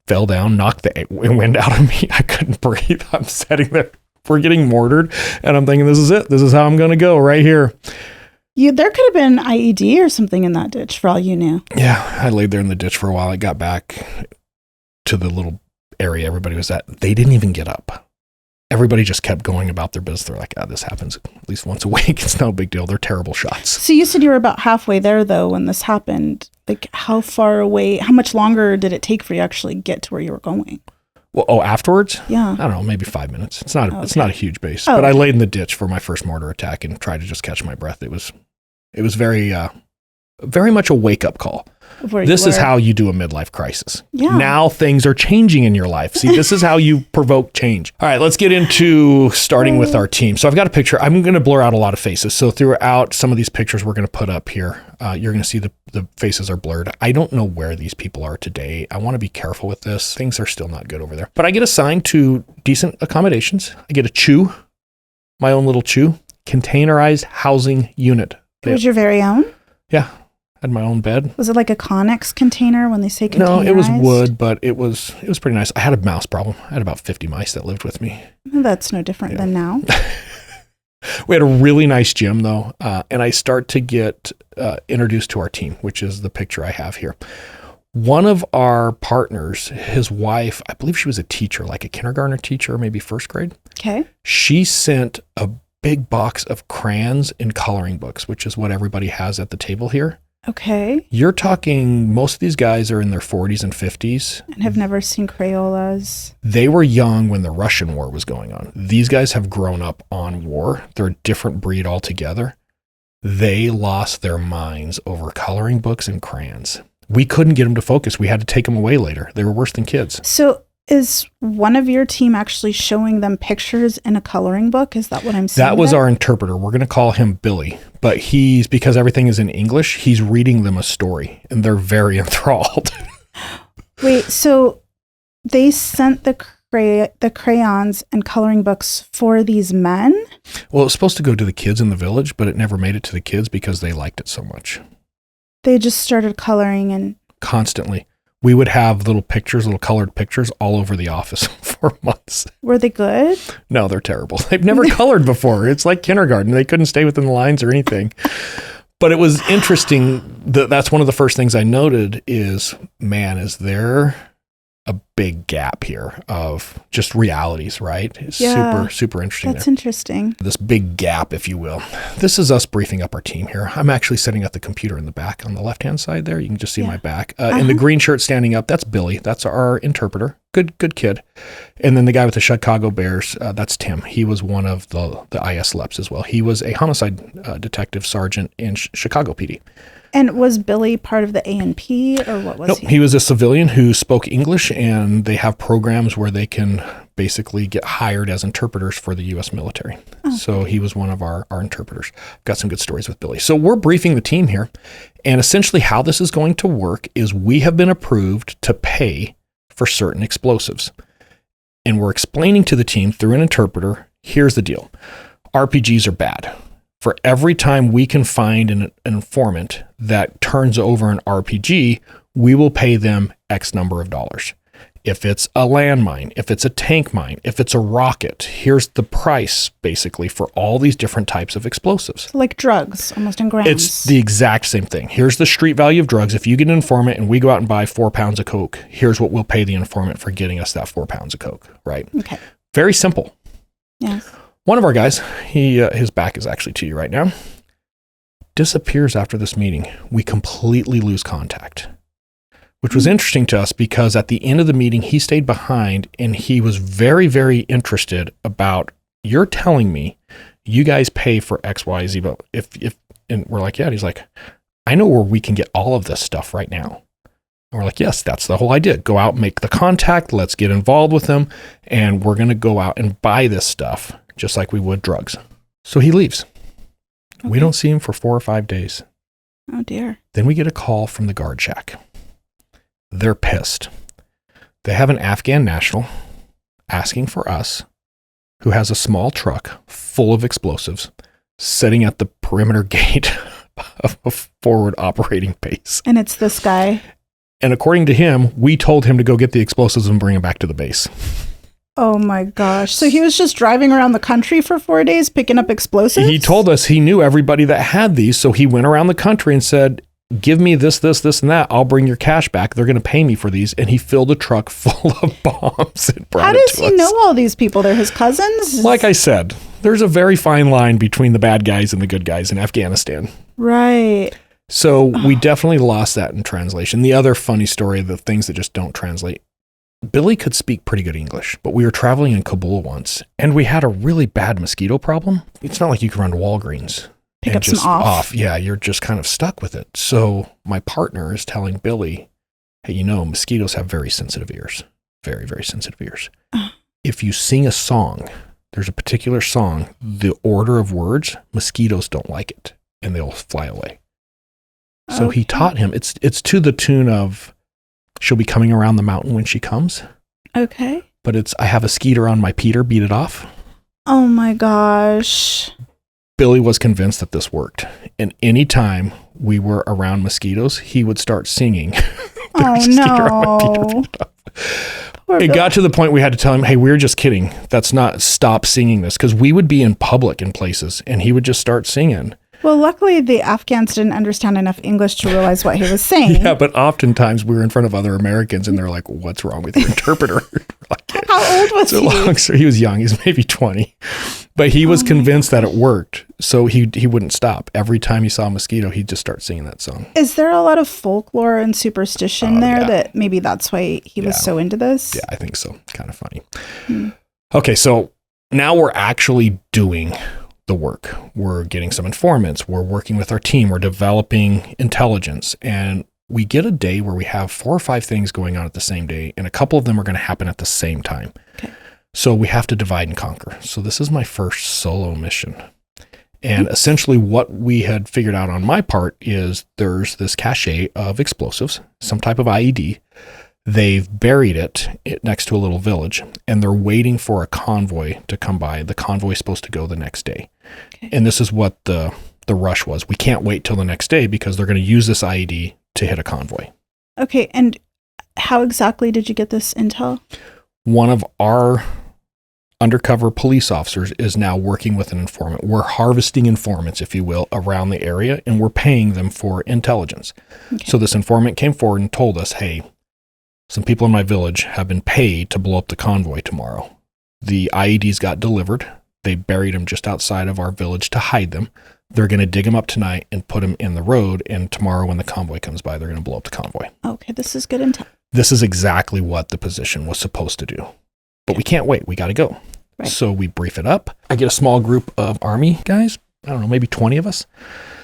S1: fell down, knocked the wind out of me. I couldn't breathe. I'm sitting there. We're getting mortared. And I'm thinking, this is it. This is how I'm going to go right here.
S3: There could have been IED or something in that ditch for all you knew.
S1: Yeah. I laid there in the ditch for a while. I got back to the little area everybody was at. They didn't even get up. everybody just kept going about their business. They're like, this happens at least once a week. It's no big deal. They're terrible shots.
S3: So you said you were about halfway there, though, when this happened. Like, how far away, how much longer did it take for you to actually get to where you were going?
S1: Well, afterwards?
S3: Yeah.
S1: I don't know, maybe 5 minutes. It's not it's not a huge base.
S3: Oh,
S1: but I laid in the ditch for my first mortar attack and tried to just catch my breath. It was very, very much a wake-up call. This is how you do a midlife crisis.
S3: Yeah.
S1: Now things are changing in your life. See, this is how you provoke change. All right, let's get into starting with our team. So I've got a picture. I'm going to blur out a lot of faces. So throughout some of these pictures we're going to put up here, you're going to see the faces are blurred. I don't know where these people are today. I want to be careful with this. Things are still not good over there. But I get assigned to decent accommodations. I get a CHU, my own little CHU, containerized housing unit.
S3: It was your very own?
S1: Yeah. Had my own bed.
S3: Was it like a Connex container when they say containerized? No,
S1: it was wood, but it was pretty nice. I had a mouse problem. I had about 50 mice that lived with me.
S3: That's no different than now.
S1: We had a really nice gym, though, and I start to get introduced to our team, which is the picture I have here. One of our partners, his wife, I believe she was a teacher, like a kindergarten teacher, maybe first grade.
S3: Okay.
S1: She sent a big box of crayons and coloring books, which is what everybody has at the table here.
S3: Okay.
S1: You're talking, most of these guys are in their 40s and 50s.
S3: And have never seen Crayolas.
S1: They were young when the Russian war was going on. These guys have grown up on war. They're a different breed altogether. They lost their minds over coloring books and crayons. We couldn't get them to focus. We had to take them away later. They were worse than kids.
S3: So is one of your team actually showing them pictures in a coloring book? Is that what I'm seeing?
S1: That was our interpreter. We're going to call him Billy, but because everything is in English, he's reading them a story and they're very enthralled.
S3: Wait, so they sent the crayons and coloring books for these men?
S1: Well, it was supposed to go to the kids in the village, but it never made it to the kids because they liked it so much.
S3: They just started coloring and...
S1: Constantly. We would have little colored pictures all over the office for months.
S3: Were they good?
S1: No, they're terrible. They've never colored before. It's like kindergarten. They couldn't stay within the lines or anything. But it was interesting. That's one of the first things I noted is, man, is there a big gap here of just realities, right? It's super interesting.
S3: That's interesting.
S1: This big gap, if you will. This is us briefing up our team here. I'm actually setting up the computer in the back on the left-hand side there. You can just see my back. And the green shirt standing up, that's Billy. That's our interpreter. Good kid. And then the guy with the Chicago Bears, that's Tim. He was one of the IS LEPs as well. He was a homicide detective sergeant in Chicago PD.
S3: And was Billy part of the A&P or what was he?
S1: Nope, he was a civilian who spoke English, and they have programs where they can basically get hired as interpreters for the U.S. military. Oh. So he was one of our interpreters. Got some good stories with Billy. So we're briefing the team here, and essentially how this is going to work is we have been approved to pay for certain explosives. And we're explaining to the team through an interpreter, here's the deal. RPGs are bad. For every time we can find an informant that turns over an RPG, we will pay them X number of dollars. If it's a landmine, if it's a tank mine, if it's a rocket, here's the price basically for all these different types of explosives.
S3: Like drugs, almost in grams.
S1: It's the exact same thing. Here's the street value of drugs. If you get an informant and we go out and buy 4 pounds of Coke, here's what we'll pay the informant for getting us that 4 pounds of Coke, right?
S3: Okay.
S1: Very simple.
S3: Yes.
S1: One of our guys, his back is actually to you right now, disappears after this meeting. We completely lose contact, which was interesting to us because at the end of the meeting, he stayed behind and he was very, very interested about, you're telling me you guys pay for X, Y, Z, but if and we're like, yeah, and he's like, I know where we can get all of this stuff right now. And we're like, yes, that's the whole idea. Go out, make the contact, let's get involved with them, and we're going to go out and buy this stuff just like we would drugs. So he leaves. Okay. We don't see him for 4 or 5 days.
S3: Oh, dear.
S1: Then we get a call from the guard shack. They're pissed. They have an Afghan national asking for us, who has a small truck full of explosives, sitting at the perimeter gate of a forward operating base.
S3: And it's this guy.
S1: And according to him, we told him to go get the explosives and bring them back to the base.
S3: Oh my gosh. So he was just driving around the country for 4 days picking up explosives?
S1: He told us he knew everybody that had these. So he went around the country and said, give me this, and that. I'll bring your cash back. They're going to pay me for these. And he filled a truck full of bombs and brought
S3: How
S1: it
S3: does
S1: to
S3: he
S1: us.
S3: know all these people? They're his cousins?
S1: Like I said, there's a very fine line between the bad guys and the good guys in Afghanistan.
S3: Right.
S1: So we definitely lost that in translation. The other funny story, the things that just don't translate. Billy could speak pretty good English, but we were traveling in Kabul once, and we had a really bad mosquito problem. It's not like you can run to Walgreens.
S3: Pick
S1: and
S3: up some
S1: just
S3: off.
S1: Yeah, you're just kind of stuck with it. So my partner is telling Billy, hey, mosquitoes have very sensitive ears. Very, very sensitive ears. If you sing a song, there's a particular song, the order of words, mosquitoes don't like it, and they'll fly away. So he taught him. It's to the tune of, she'll be coming around the mountain when she comes.
S3: Okay.
S1: But it's, I have a skeeter on my Peter, beat it off.
S3: Oh my gosh.
S1: Billy was convinced that this worked. And anytime we were around mosquitoes, he would start singing.
S3: Oh no.
S1: It got to the point we had to tell him, hey, we're just kidding. That's not, stop singing this. Because we would be in public in places and he would just start singing.
S3: Well, luckily the Afghans didn't understand enough English to realize what he was saying.
S1: Yeah, but oftentimes we were in front of other Americans and they're like, what's wrong with your interpreter? Like,
S3: how old was he?
S1: He was young. He was maybe 20. But he was convinced that it worked. So he wouldn't stop. Every time he saw a mosquito, he'd just start singing that song.
S3: Is there a lot of folklore and superstition there
S1: yeah.
S3: that maybe that's why he was so into this?
S1: Yeah, I think so. Kind of funny. Okay, so now we're actually doing the work. We're getting some informants. We're working with our team. We're developing intelligence. And we get a day where we have 4 or 5 things going on at the same day. And a couple of them are going to happen at the same time. Okay. So we have to divide and conquer. So this is my first solo mission. And essentially what we had figured out on my part is there's this cache of explosives, some type of IED. They've buried it next to a little village, and they're waiting for a convoy to come by. The convoy is supposed to go the next day. Okay. And this is what the rush was. We can't wait till the next day because they're going to use this IED to hit a convoy.
S3: Okay, and how exactly did you get this intel?
S1: One of our undercover police officers is now working with an informant. We're harvesting informants, if you will, around the area, and we're paying them for intelligence. Okay. So this informant came forward and told us, hey, some people in my village have been paid to blow up the convoy tomorrow. The IEDs got delivered. They buried them just outside of our village to hide them. They're going to dig them up tonight and put them in the road. And tomorrow when the convoy comes by, they're going to blow up the convoy.
S3: Okay, this is good intel.
S1: This is exactly what the position was supposed to do. But we can't wait. We got to go. Right. So we brief it up. I get a small group of Army guys. I don't know, maybe 20 of us.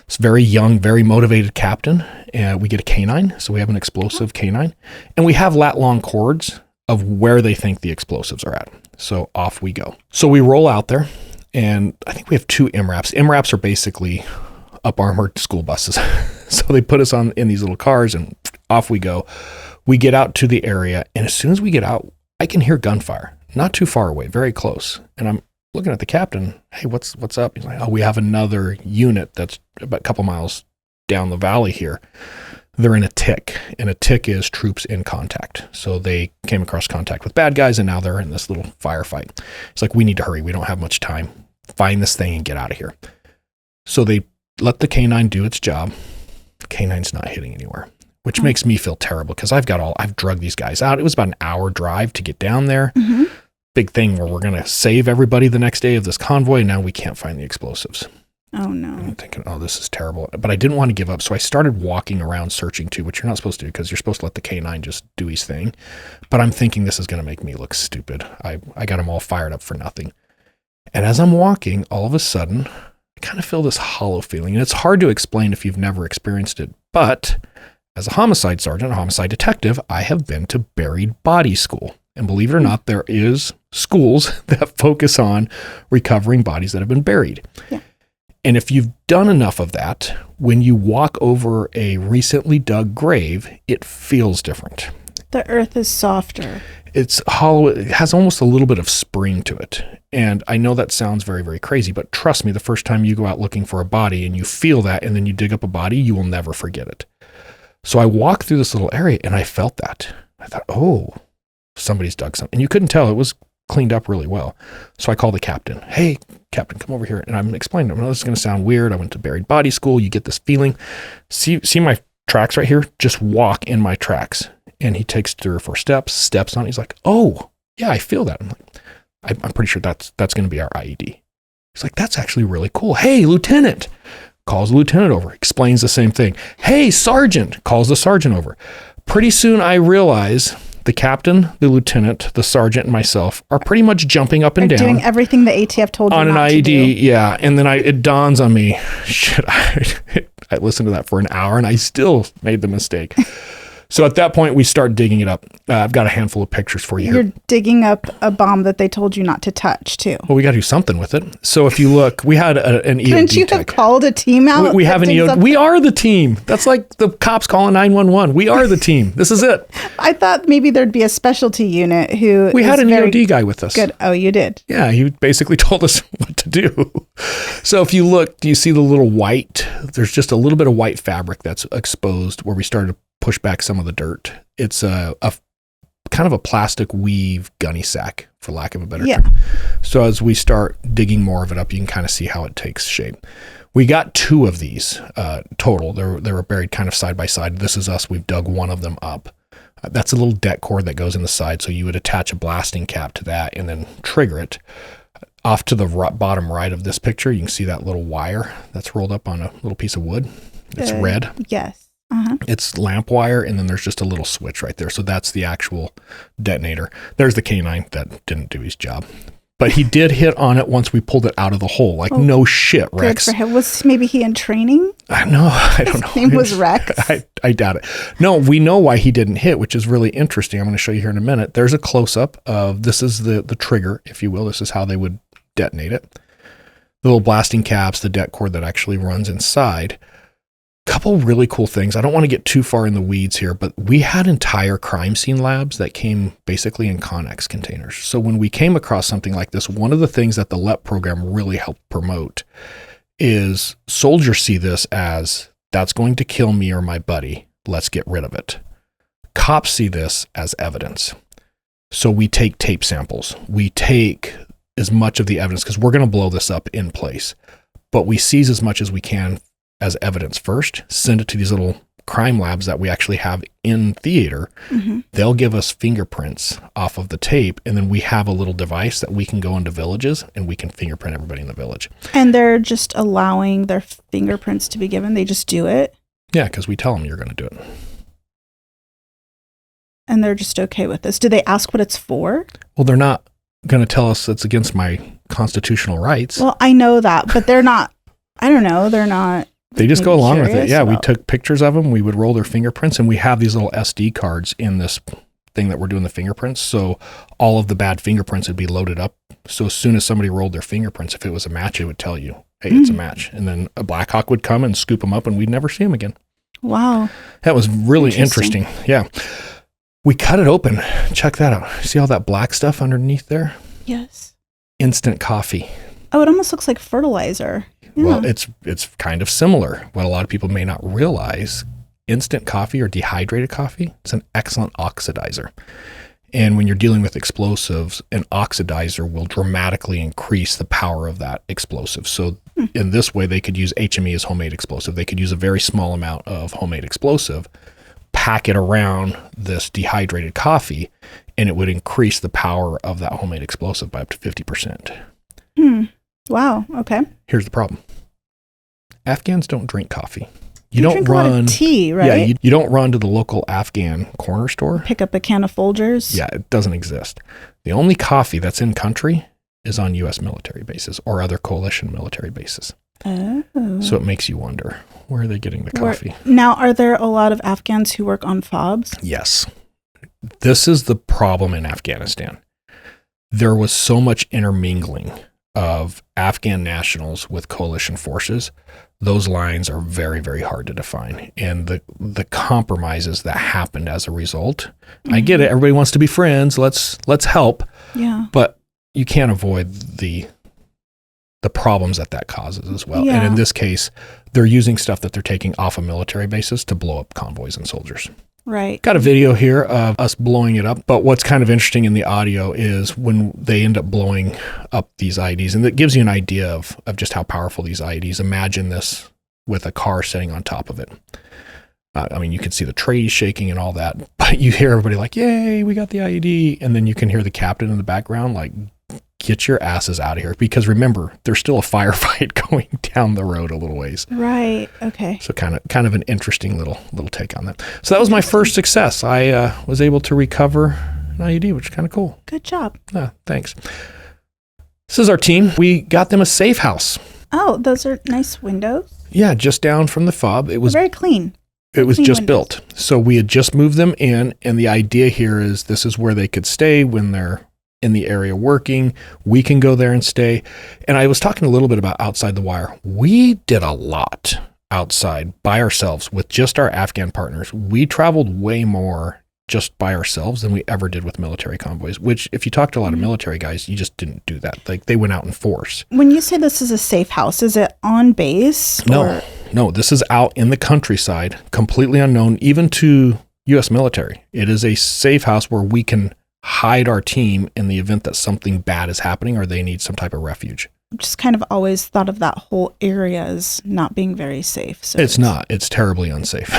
S1: It's very young, very motivated captain. And we get a canine. So we have an explosive canine. And we have lat-long cords of where they think the explosives are at. So off we go. So we roll out there. And I think we have 2 MRAPs. MRAPs are basically up-armored school buses. So they put us in these little cars and off we go. We get out to the area. And as soon as we get out, I can hear gunfire. Not too far away, very close. And I'm looking at the captain. Hey, what's up? He's like, oh, we have another unit that's about a couple miles down the valley here. They're in a tick, and a tick is troops in contact. So they came across contact with bad guys, and now they're in this little firefight. It's like, we need to hurry. We don't have much time. Find this thing and get out of here. So they let the canine do its job. The canine's not hitting anywhere, which makes me feel terrible because I've drugged these guys out. It was about an hour drive to get down there. Mm-hmm. Big thing where we're going to save everybody the next day of this convoy. And now we can't find the explosives.
S3: Oh no.
S1: I'm thinking, oh, this is terrible. But I didn't want to give up. So I started walking around searching too, which you're not supposed to do because you're supposed to let the canine just do his thing. But I'm thinking this is going to make me look stupid. I got them all fired up for nothing. And as I'm walking, all of a sudden, I kind of feel this hollow feeling. And it's hard to explain if you've never experienced it. But as a homicide sergeant, a homicide detective, I have been to buried body school. And believe it or not, there is schools that focus on recovering bodies that have been buried. Yeah. And if you've done enough of that, when you walk over a recently dug grave, it feels different.
S3: The earth is softer.
S1: It's hollow. It has almost a little bit of spring to it. And I know that sounds very, very crazy, but trust me, the first time you go out looking for a body and you feel that, and then you dig up a body, you will never forget it. So I walked through this little area and I felt that. I thought, oh, somebody's dug something. And you couldn't tell. It was cleaned up really well. So I called the captain. Hey, captain, come over here. And I'm explaining to him, this is going to sound weird. I went to buried body school. You get this feeling. See my tracks right here, just walk in my tracks. And he takes 3 or 4 steps on it. He's like, oh, yeah, I feel that. I'm like, I'm pretty sure that's going to be our IED. He's like, that's actually really cool. Hey, Lieutenant. Calls the lieutenant over, explains the same thing. Hey, Sergeant. Calls the sergeant over. Pretty soon I realize the captain, the lieutenant, the sergeant, and myself are pretty much jumping up and down.
S3: Doing everything the ATF told you
S1: on an
S3: not
S1: IED,
S3: to do.
S1: yeah. And then it dawns on me, shit, I listened to that for an hour and I still made the mistake. So at that point, we start digging it up. I've got a handful of pictures for you.
S3: You're digging up a bomb that they told you not to touch, too.
S1: Well, we got to do something with it. So if you look, we had an EOD
S3: Couldn't you
S1: tech.
S3: have called a team out?
S1: We have an EOD. We are the team. That's like the cops calling 911. We are the team. This is it.
S3: I thought maybe there'd be a specialty unit who
S1: We had an EOD guy with us.
S3: Good. Oh, you did?
S1: Yeah, he basically told us what to do. So if you look, do you see the little white? There's just a little bit of white fabric that's exposed where we started to push back some of the dirt. It's a kind of a plastic weave gunny sack, for lack of a better term. So as we start digging more of it up, you can kind of see how it takes shape. We got 2 of these total. They were buried kind of side by side. This is us. We've dug one of them up. That's a little det cord that goes in the side. So you would attach a blasting cap to that and then trigger it. Off to the bottom right of this picture, you can see that little wire that's rolled up on a little piece of wood. It's red.
S3: Yes.
S1: It's lamp wire, and then there's just a little switch right there. So that's the actual detonator. There's the K9 that didn't do his job. But he did hit on it once we pulled it out of the hole. Like, no shit, Rex.
S3: Good for him. Was maybe he in training?
S1: No, I don't know.
S3: His name was Rex?
S1: I doubt it. No, we know why he didn't hit, which is really interesting. I'm going to show you here in a minute. There's a close-up of, this is the trigger, if you will. This is how they would detonate it. The little blasting caps, the det cord that actually runs inside. Couple really cool things. I don't want to get too far in the weeds here, but we had entire crime scene labs that came basically in Connex containers. So when we came across something like this, one of the things that the LEP program really helped promote is soldiers see this as, that's going to kill me or my buddy. Let's get rid of it. Cops see this as evidence. So we take tape samples. We take as much of the evidence because we're going to blow this up in place, but we seize as much as we can as evidence first, send it to these little crime labs that we actually have in theater. Mm-hmm. They'll give us fingerprints off of the tape, and then we have a little device that we can go into villages and we can fingerprint everybody in the village.
S3: And they're just allowing their fingerprints to be given? They just do it?
S1: Yeah, because we tell them you're going to do it.
S3: And they're just okay with this. Do they ask what it's for?
S1: Well, they're not going to tell us it's against my constitutional rights.
S3: Well, I know that, but they're not, I don't know, they're not.
S1: They just go along with it. Yeah, we took pictures of them. We would roll their fingerprints, and we have these little SD cards in this thing that we're doing the fingerprints. So all of the bad fingerprints would be loaded up. So as soon as somebody rolled their fingerprints, if it was a match, it would tell you, hey, it's a match. And then a Black Hawk would come and scoop them up, and we'd never see them again.
S3: Wow.
S1: That was really interesting. Yeah. We cut it open. Check that out. See all that black stuff underneath there?
S3: Yes.
S1: Instant coffee.
S3: Oh, it almost looks like fertilizer. Yeah.
S1: Well, it's kind of similar. What a lot of people may not realize, instant coffee or dehydrated coffee, it's an excellent oxidizer. And when you're dealing with explosives, an oxidizer will dramatically increase the power of that explosive. So in this way, they could use HME as homemade explosive. They could use a very small amount of homemade explosive, pack it around this dehydrated coffee, and it would increase the power of that homemade explosive by up to 50%.
S3: Wow. Okay.
S1: Here's the problem. Afghans don't drink coffee.
S3: You don't drink run a lot of tea, right?
S1: Yeah, you don't run to the local Afghan corner store.
S3: Pick up a can of Folgers.
S1: Yeah, it doesn't exist. The only coffee that's in country is on U.S. military bases or other coalition military bases. Oh. So it makes you wonder, where are they getting the coffee?
S3: Now, are there a lot of Afghans who work on FOBs?
S1: Yes. This is the problem in Afghanistan. There was so much intermingling of Afghan nationals with coalition forces. Those lines are very, very hard to define. And the compromises that happened as a result, I get it. Everybody wants to be friends. Let's help. Yeah. But you can't avoid the problems that causes as well. Yeah. And in this case, they're using stuff that they're taking off of military bases to blow up convoys and soldiers.
S3: Right.
S1: Got a video here of us blowing it up. But what's kind of interesting in the audio is when they end up blowing up these IEDs, and it gives you an idea of just how powerful these IEDs. Imagine this with a car sitting on top of it. I mean, you can see the trees shaking and all that, but you hear everybody like, yay, we got the IED. And then you can hear the captain in the background like, get your asses out of here. Because remember, there's still a firefight going down the road a little ways.
S3: Right. Okay.
S1: So kind of an interesting little take on that. So that was my first success. I was able to recover an IED, which is kind of cool.
S3: Good job.
S1: Thanks. This is our team. We got them a safe house.
S3: Oh, those are nice windows.
S1: Yeah, just down from the fob. It was
S3: very clean.
S1: It was just
S3: windows.
S1: built. So we had just moved them in, and the idea here is this is where they could stay when they're in the area working. We can go there and stay. And I was talking a little bit about outside the wire. We did a lot outside by ourselves with just our Afghan partners. We traveled way more just by ourselves than we ever did with military convoys, which if you talk to a lot of military guys, you just didn't do that. Like they went out in force.
S3: When you say this is a safe house, is it on base?
S1: No, this is out in the countryside, completely unknown, even to U.S. military. It is a safe house where we can hide our team in the event that something bad is happening or they need some type of refuge.
S3: Just kind of always thought of that whole area as not being very safe. So
S1: it's not. It's terribly unsafe.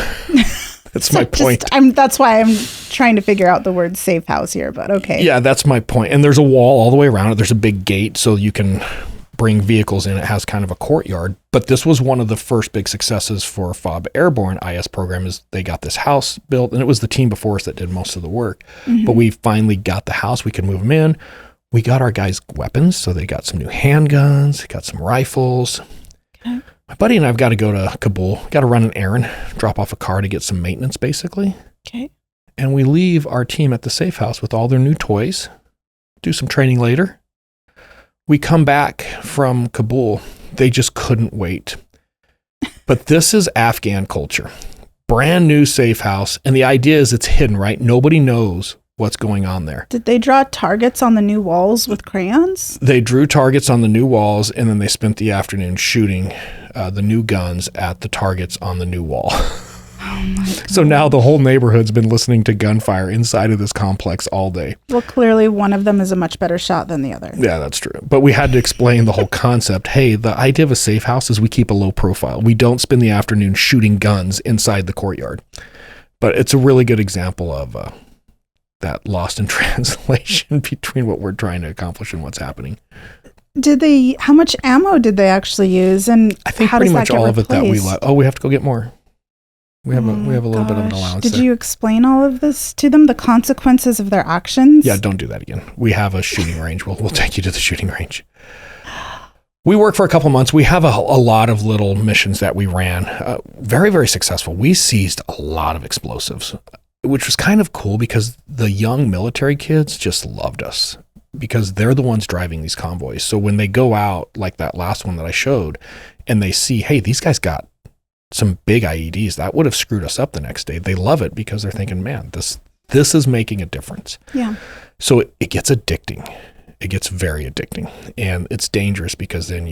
S1: That's my point.
S3: That's why I'm trying to figure out the word safe house here, but okay.
S1: Yeah, that's my point. And there's a wall all the way around it. There's a big gate so you can bring vehicles in. It has kind of a courtyard. But this was one of the first big successes for FOB Airborne IS program is they got this house built, and it was the team before us that did most of the work. Mm-hmm. But we finally got the house. We could move them in. We got our guys weapons. So they got some new handguns, got some rifles. Okay. My buddy and I've got to go to Kabul, got to run an errand, drop off a car to get some maintenance basically.
S3: Okay.
S1: And we leave our team at the safe house with all their new toys, do some training later. We come back from Kabul. They just couldn't wait. But this is Afghan culture. Brand new safe house. And the idea is it's hidden, right? Nobody knows what's going on there.
S3: Did they draw targets on the new walls with crayons?
S1: They drew targets on the new walls, and then they spent the afternoon shooting the new guns at the targets on the new wall.
S3: Oh my God.
S1: So now the whole neighborhood's been listening to gunfire inside of this complex all day.
S3: Well, clearly one of them is a much better shot than the other.
S1: Yeah, that's true. But we had to explain the whole concept. Hey, the idea of a safe house is we keep a low profile. We don't spend the afternoon shooting guns inside the courtyard. But it's a really good example of that lost in translation between what we're trying to accomplish and what's happening.
S3: How much ammo did they actually use? And
S1: I think pretty much all of it that we left. Oh, we have to go get more. We have a little bit of an allowance.
S3: Did you explain all of this to them, the consequences of their actions?
S1: Yeah, don't do that again. We have a shooting range. We'll take you to the shooting range. We worked for a couple months. We have a lot of little missions that we ran. Very, very successful. We seized a lot of explosives, which was kind of cool because the young military kids just loved us because they're the ones driving these convoys. So when they go out, like that last one that I showed, and they see, hey, these guys got some big IEDs, that would have screwed us up the next day. They love it because they're thinking, man, this is making a difference.
S3: Yeah.
S1: So it gets addicting. It gets very addicting. And it's dangerous because then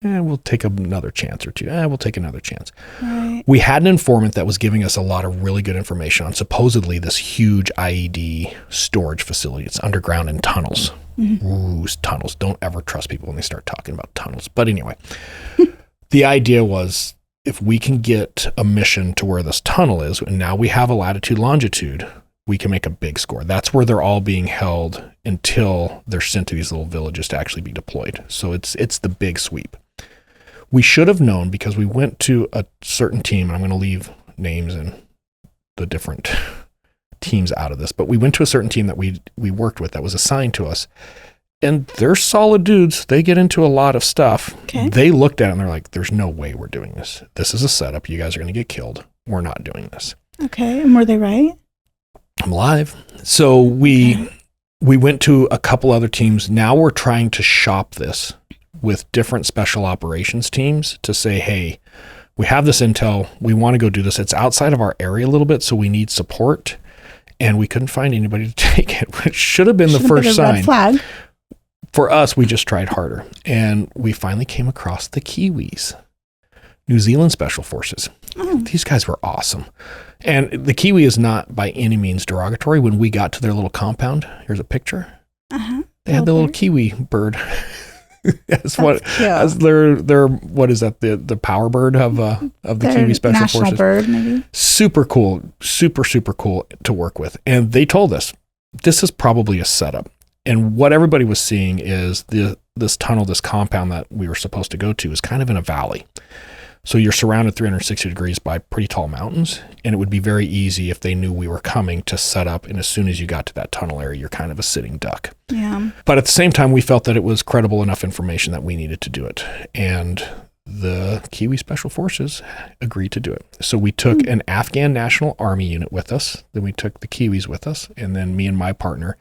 S1: we'll take another chance or two. We'll take another chance.
S3: Right.
S1: We had an informant that was giving us a lot of really good information on supposedly this huge IED storage facility. It's underground in tunnels. Mm-hmm. Ooh, tunnels. Don't ever trust people when they start talking about tunnels. But anyway, the idea was if we can get a mission to where this tunnel is, and now we have a latitude, longitude, we can make a big score. That's where they're all being held until they're sent to these little villages to actually be deployed. So it's the big sweep. We should have known because we went to a certain team, and I'm going to leave names and the different teams out of this, but we went to a certain team that we worked with that was assigned to us. And they're solid dudes. They get into a lot of stuff.
S3: Okay.
S1: They looked at it and they're like, there's no way we're doing this. This is a setup. You guys are going to get killed. We're not doing this.
S3: Okay. And were they right?
S1: I'm alive. So we went to a couple other teams. Now we're trying to shop this with different special operations teams to say, hey, we have this intel. We want to go do this. It's outside of our area a little bit, so we need support. And we couldn't find anybody to take it, which should have been the first sign.
S3: Red flag.
S1: For us, we just tried harder, and we finally came across the Kiwis, New Zealand Special Forces.
S3: Oh.
S1: These guys were awesome. And the Kiwi is not by any means derogatory. When we got to their little compound, here's a picture.
S3: Uh-huh.
S1: They had the little Kiwi bird. as their what is that, the power bird of the Kiwi Special
S3: national
S1: Forces
S3: bird, maybe.
S1: Super cool, super cool to work with. And they told us this is probably a setup. And what everybody was seeing is this tunnel, this compound that we were supposed to go to is kind of in a valley. So you're surrounded 360 degrees by pretty tall mountains, and it would be very easy if they knew we were coming to set up. And as soon as you got to that tunnel area, you're kind of a sitting duck.
S3: Yeah.
S1: But at the same time, we felt that it was credible enough information that we needed to do it. And the Kiwi Special Forces agreed to do it. So we took an Afghan National Army unit with us. Then we took the Kiwis with us, and then me and my partner.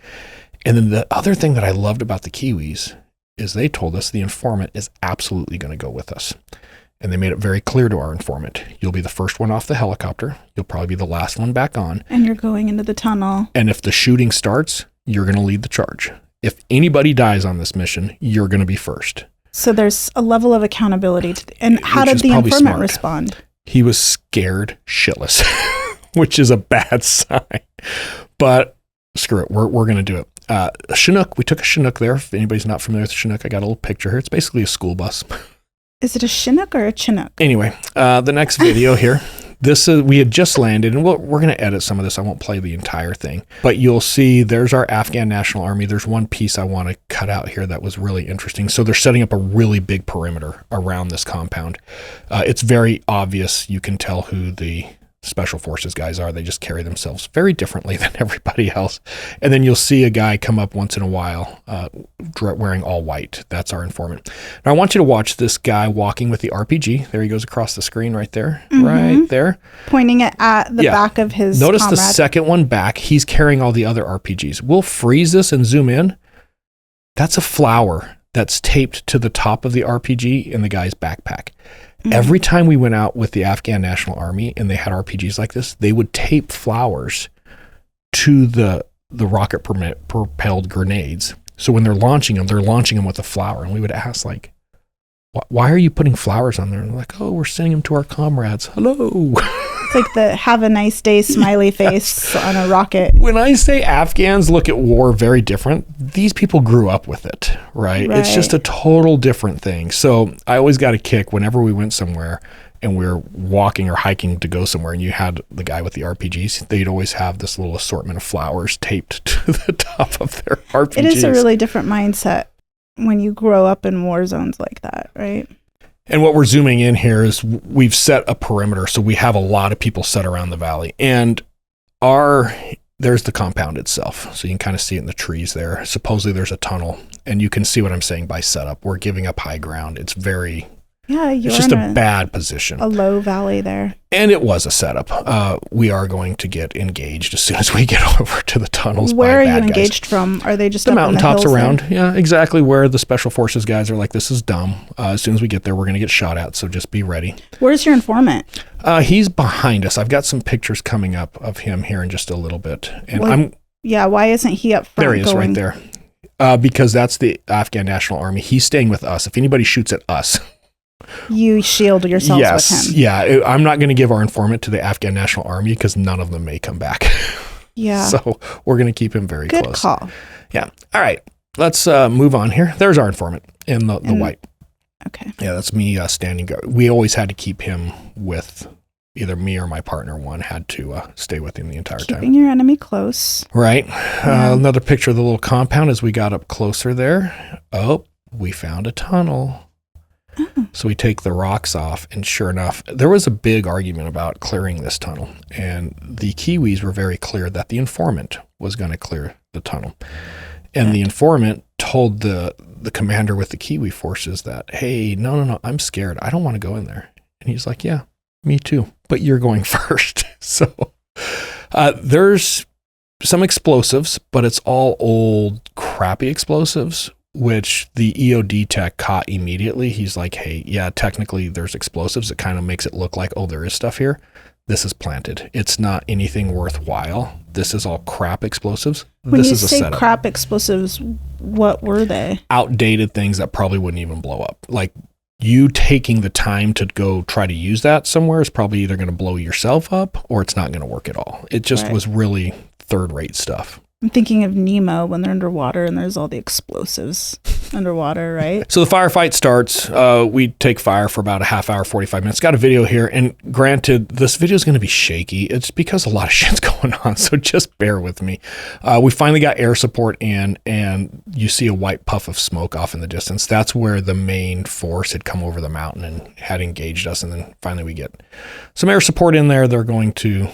S1: And then the other thing that I loved about the Kiwis is they told us the informant is absolutely going to go with us. And they made it very clear to our informant, you'll be the first one off the helicopter. You'll probably be the last one back on.
S3: And you're going into the tunnel.
S1: And if the shooting starts, you're going to lead the charge. If anybody dies on this mission, you're going to be first.
S3: So there's a level of accountability. And how did the informant respond?
S1: He was scared shitless, which is a bad sign. But screw it, we're going to do it. Chinook, we took a Chinook there. If anybody's not familiar with Chinook, I got a little picture here. It's basically a school bus.
S3: Is it a Chinook or a Chinook?
S1: Anyway, the next video here, this is, we had just landed, and we're going to edit some of this. I won't play the entire thing, but you'll see there's our Afghan National Army. There's one piece I want to cut out here that was really interesting. So they're setting up a really big perimeter around this compound. It's very obvious. You can tell who the Special Forces guys are. They just carry themselves very differently than everybody else. And then you'll see a guy come up once in a while wearing all white. That's our informant. Now I want you to watch this guy walking with the RPG. There he goes across the screen right there. Right there.
S3: Pointing it at the back of his
S1: Notice
S3: comrade.
S1: the second one back. He's carrying all the other RPGs. We'll freeze this and zoom in. That's a flower that's taped to the top of the RPG in the guy's backpack. Every time we went out with the Afghan National Army and they had RPGs like this, they would tape flowers to the rocket propelled grenades. So when they're launching them with a flower. And we would ask, like, why are you putting flowers on there? And they're like, oh, we're sending them to our comrades. Hello.
S3: It's like the have a nice day smiley face on a rocket.
S1: When I say Afghans look at war very different, these people grew up with it, right? It's just a total different thing. So I always got a kick whenever we went somewhere and we were walking or hiking to go somewhere and you had the guy with the RPGs, they'd always have this little assortment of flowers taped to the top of their RPGs.
S3: It is a really different mindset when you grow up in war zones like that, right?
S1: And what we're zooming in here is we've set a perimeter. So we have a lot of people set around the valley. And there's the compound itself. So you can kind of see it in the trees there. Supposedly there's a tunnel. And you can see what I'm saying by setup. We're giving up high ground. It's just a bad position.
S3: A low valley there.
S1: And it was a setup. We are going to get engaged as soon as we get over to the tunnels.
S3: Where are you engaged from? Are they just
S1: the
S3: up
S1: mountaintops
S3: in the
S1: around?
S3: there?
S1: Yeah, exactly where the Special Forces guys are like, this is dumb. As soon as we get there, we're going to get shot at. So just be ready.
S3: Where's your informant?
S1: He's behind us. I've got some pictures coming up of him here in just a little bit. And
S3: why isn't he up front?
S1: There he is right there. Because that's the Afghan National Army. He's staying with us. If anybody shoots at us,
S3: you shield yourselves with him.
S1: Yeah. I'm not going to give our informant to the Afghan National Army because none of them may come back.
S3: Yeah.
S1: So we're going to keep him very close.
S3: Good call.
S1: Yeah. All right. Let's move on here. There's our informant in the white.
S3: Okay.
S1: Yeah, that's me standing guard. We always had to keep him with either me or my partner. One had to stay with him the entire time.
S3: Keeping your enemy close.
S1: Right. Yeah. Another picture of the little compound as we got up closer there. Oh, we found a tunnel. So we take the rocks off, and sure enough, there was a big argument about clearing this tunnel. And the Kiwis were very clear that the informant was going to clear the tunnel. And the informant told the commander with the Kiwi forces that, hey, no, I'm scared. I don't want to go in there. And he's like, yeah, me too. But you're going first. So there's some explosives, but it's all old, crappy explosives, which the EOD tech caught immediately. He's like, hey, yeah, technically there's explosives. It kind of makes it look like, oh, there is stuff here. This is planted. It's not anything worthwhile. This is all crap explosives.
S3: When
S1: this
S3: you
S1: is a
S3: say
S1: setup.
S3: crap explosives, what were they?
S1: Outdated things that probably wouldn't even blow up. Like you taking the time to go try to use that somewhere is probably either going to blow yourself up or it's not going to work at all. It just was really third-rate stuff.
S3: I'm thinking of Nemo when they're underwater and there's all the explosives underwater, right?
S1: So the firefight starts. We take fire for about a half hour, 45 minutes. Got a video here. And granted, this video is going to be shaky. It's because a lot of shit's going on. So just bear with me. We finally got air support in, and you see a white puff of smoke off in the distance. That's where the main force had come over the mountain and had engaged us. And then finally we get some air support in there. They're going to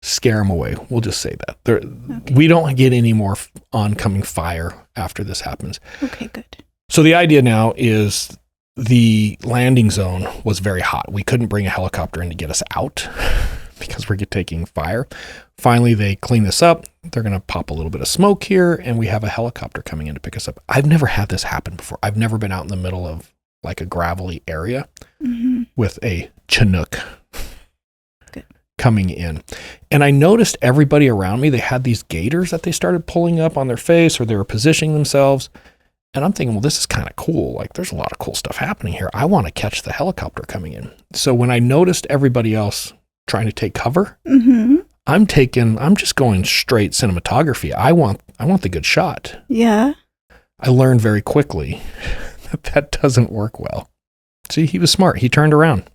S1: scare them away. We'll just say that. Okay. We don't get any more oncoming fire after this happens.
S3: Okay, good.
S1: So the idea now is the landing zone was very hot. We couldn't bring a helicopter in to get us out because we're taking fire. Finally, they clean this up. They're going to pop a little bit of smoke here, and we have a helicopter coming in to pick us up. I've never had this happen before. I've never been out in the middle of like a gravelly area with a Chinook coming in. And I noticed everybody around me, they had these gaiters that they started pulling up on their face, or they were positioning themselves. And I'm thinking, well, this is kind of cool. Like, there's a lot of cool stuff happening here. I want to catch the helicopter coming in. So when I noticed everybody else trying to take cover, I'm just going straight cinematography. I want the good shot.
S3: Yeah.
S1: I learned very quickly that doesn't work well. See, he was smart. He turned around.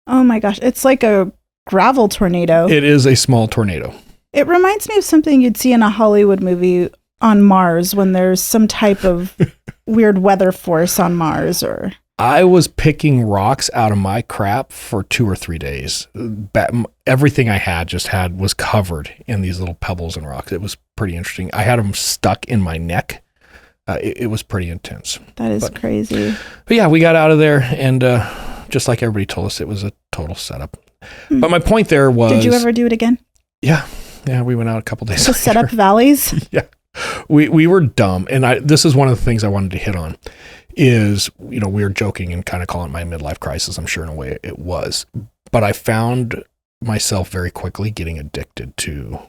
S3: Oh my gosh, it's like a gravel tornado.
S1: It is a small tornado.
S3: It reminds me of something you'd see in a Hollywood movie on Mars when there's some type of weird weather force on Mars. Or
S1: I was picking rocks out of my crap for 2 or 3 days. Everything I had was covered in these little pebbles and rocks. It was pretty interesting. I had them stuck in my neck. It was pretty intense.
S3: That is crazy.
S1: But yeah, we got out of there, and just like everybody told us, it was a total setup. But my point there was...
S3: Did you ever do it again?
S1: Yeah. Yeah, we went out a couple days later.
S3: Set up valleys?
S1: Yeah. We were dumb. And this is one of the things I wanted to hit on is, we were joking and kind of calling it my midlife crisis. I'm sure in a way it was. But I found myself very quickly getting addicted to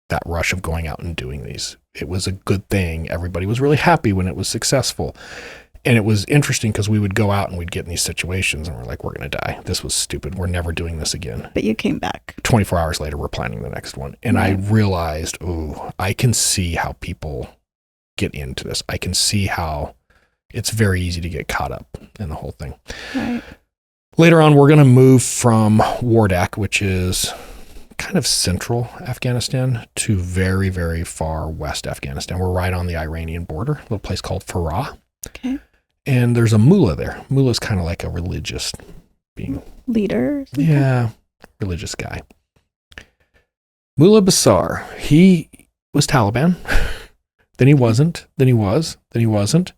S1: that rush of going out and doing these. It was a good thing. Everybody was really happy when it was successful. And it was interesting because we would go out and we'd get in these situations and we're like, we're going to die. This was stupid. We're never doing this again.
S3: But you came back.
S1: 24 hours later, we're planning the next one. And I realized, I can see how people get into this. I can see how it's very easy to get caught up in the whole thing.
S3: Right.
S1: Later on, we're going to move from Wardak, which is kind of central Afghanistan, to very, very far west Afghanistan. We're right on the Iranian border, a little place called Farah.
S3: Okay.
S1: And there's a mullah there. Mullah's kind of like a religious being.
S3: Leader?
S1: Yeah, religious guy. Mullah Basar, he was Taliban. Then he wasn't. Then he was. Then he wasn't.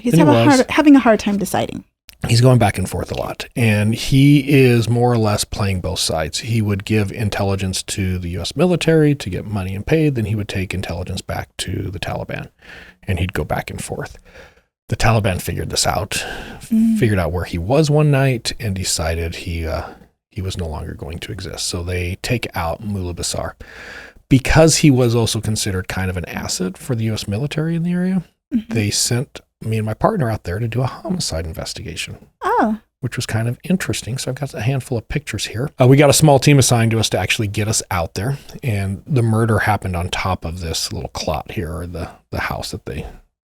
S3: He's having a hard time deciding.
S1: He's going back and forth a lot. And he is more or less playing both sides. He would give intelligence to the U.S. military to get money and paid. Then he would take intelligence back to the Taliban. And he'd go back and forth. The Taliban figured this out, figured out where he was one night, and decided he was no longer going to exist. So they take out Mullah Basar. Because he was also considered kind of an asset for the U.S. military in the area, they sent me and my partner out there to do a homicide investigation.
S3: Oh.
S1: Which was kind of interesting. So I've got a handful of pictures here. We got a small team assigned to us to actually get us out there. And the murder happened on top of this little clot here, or the house that the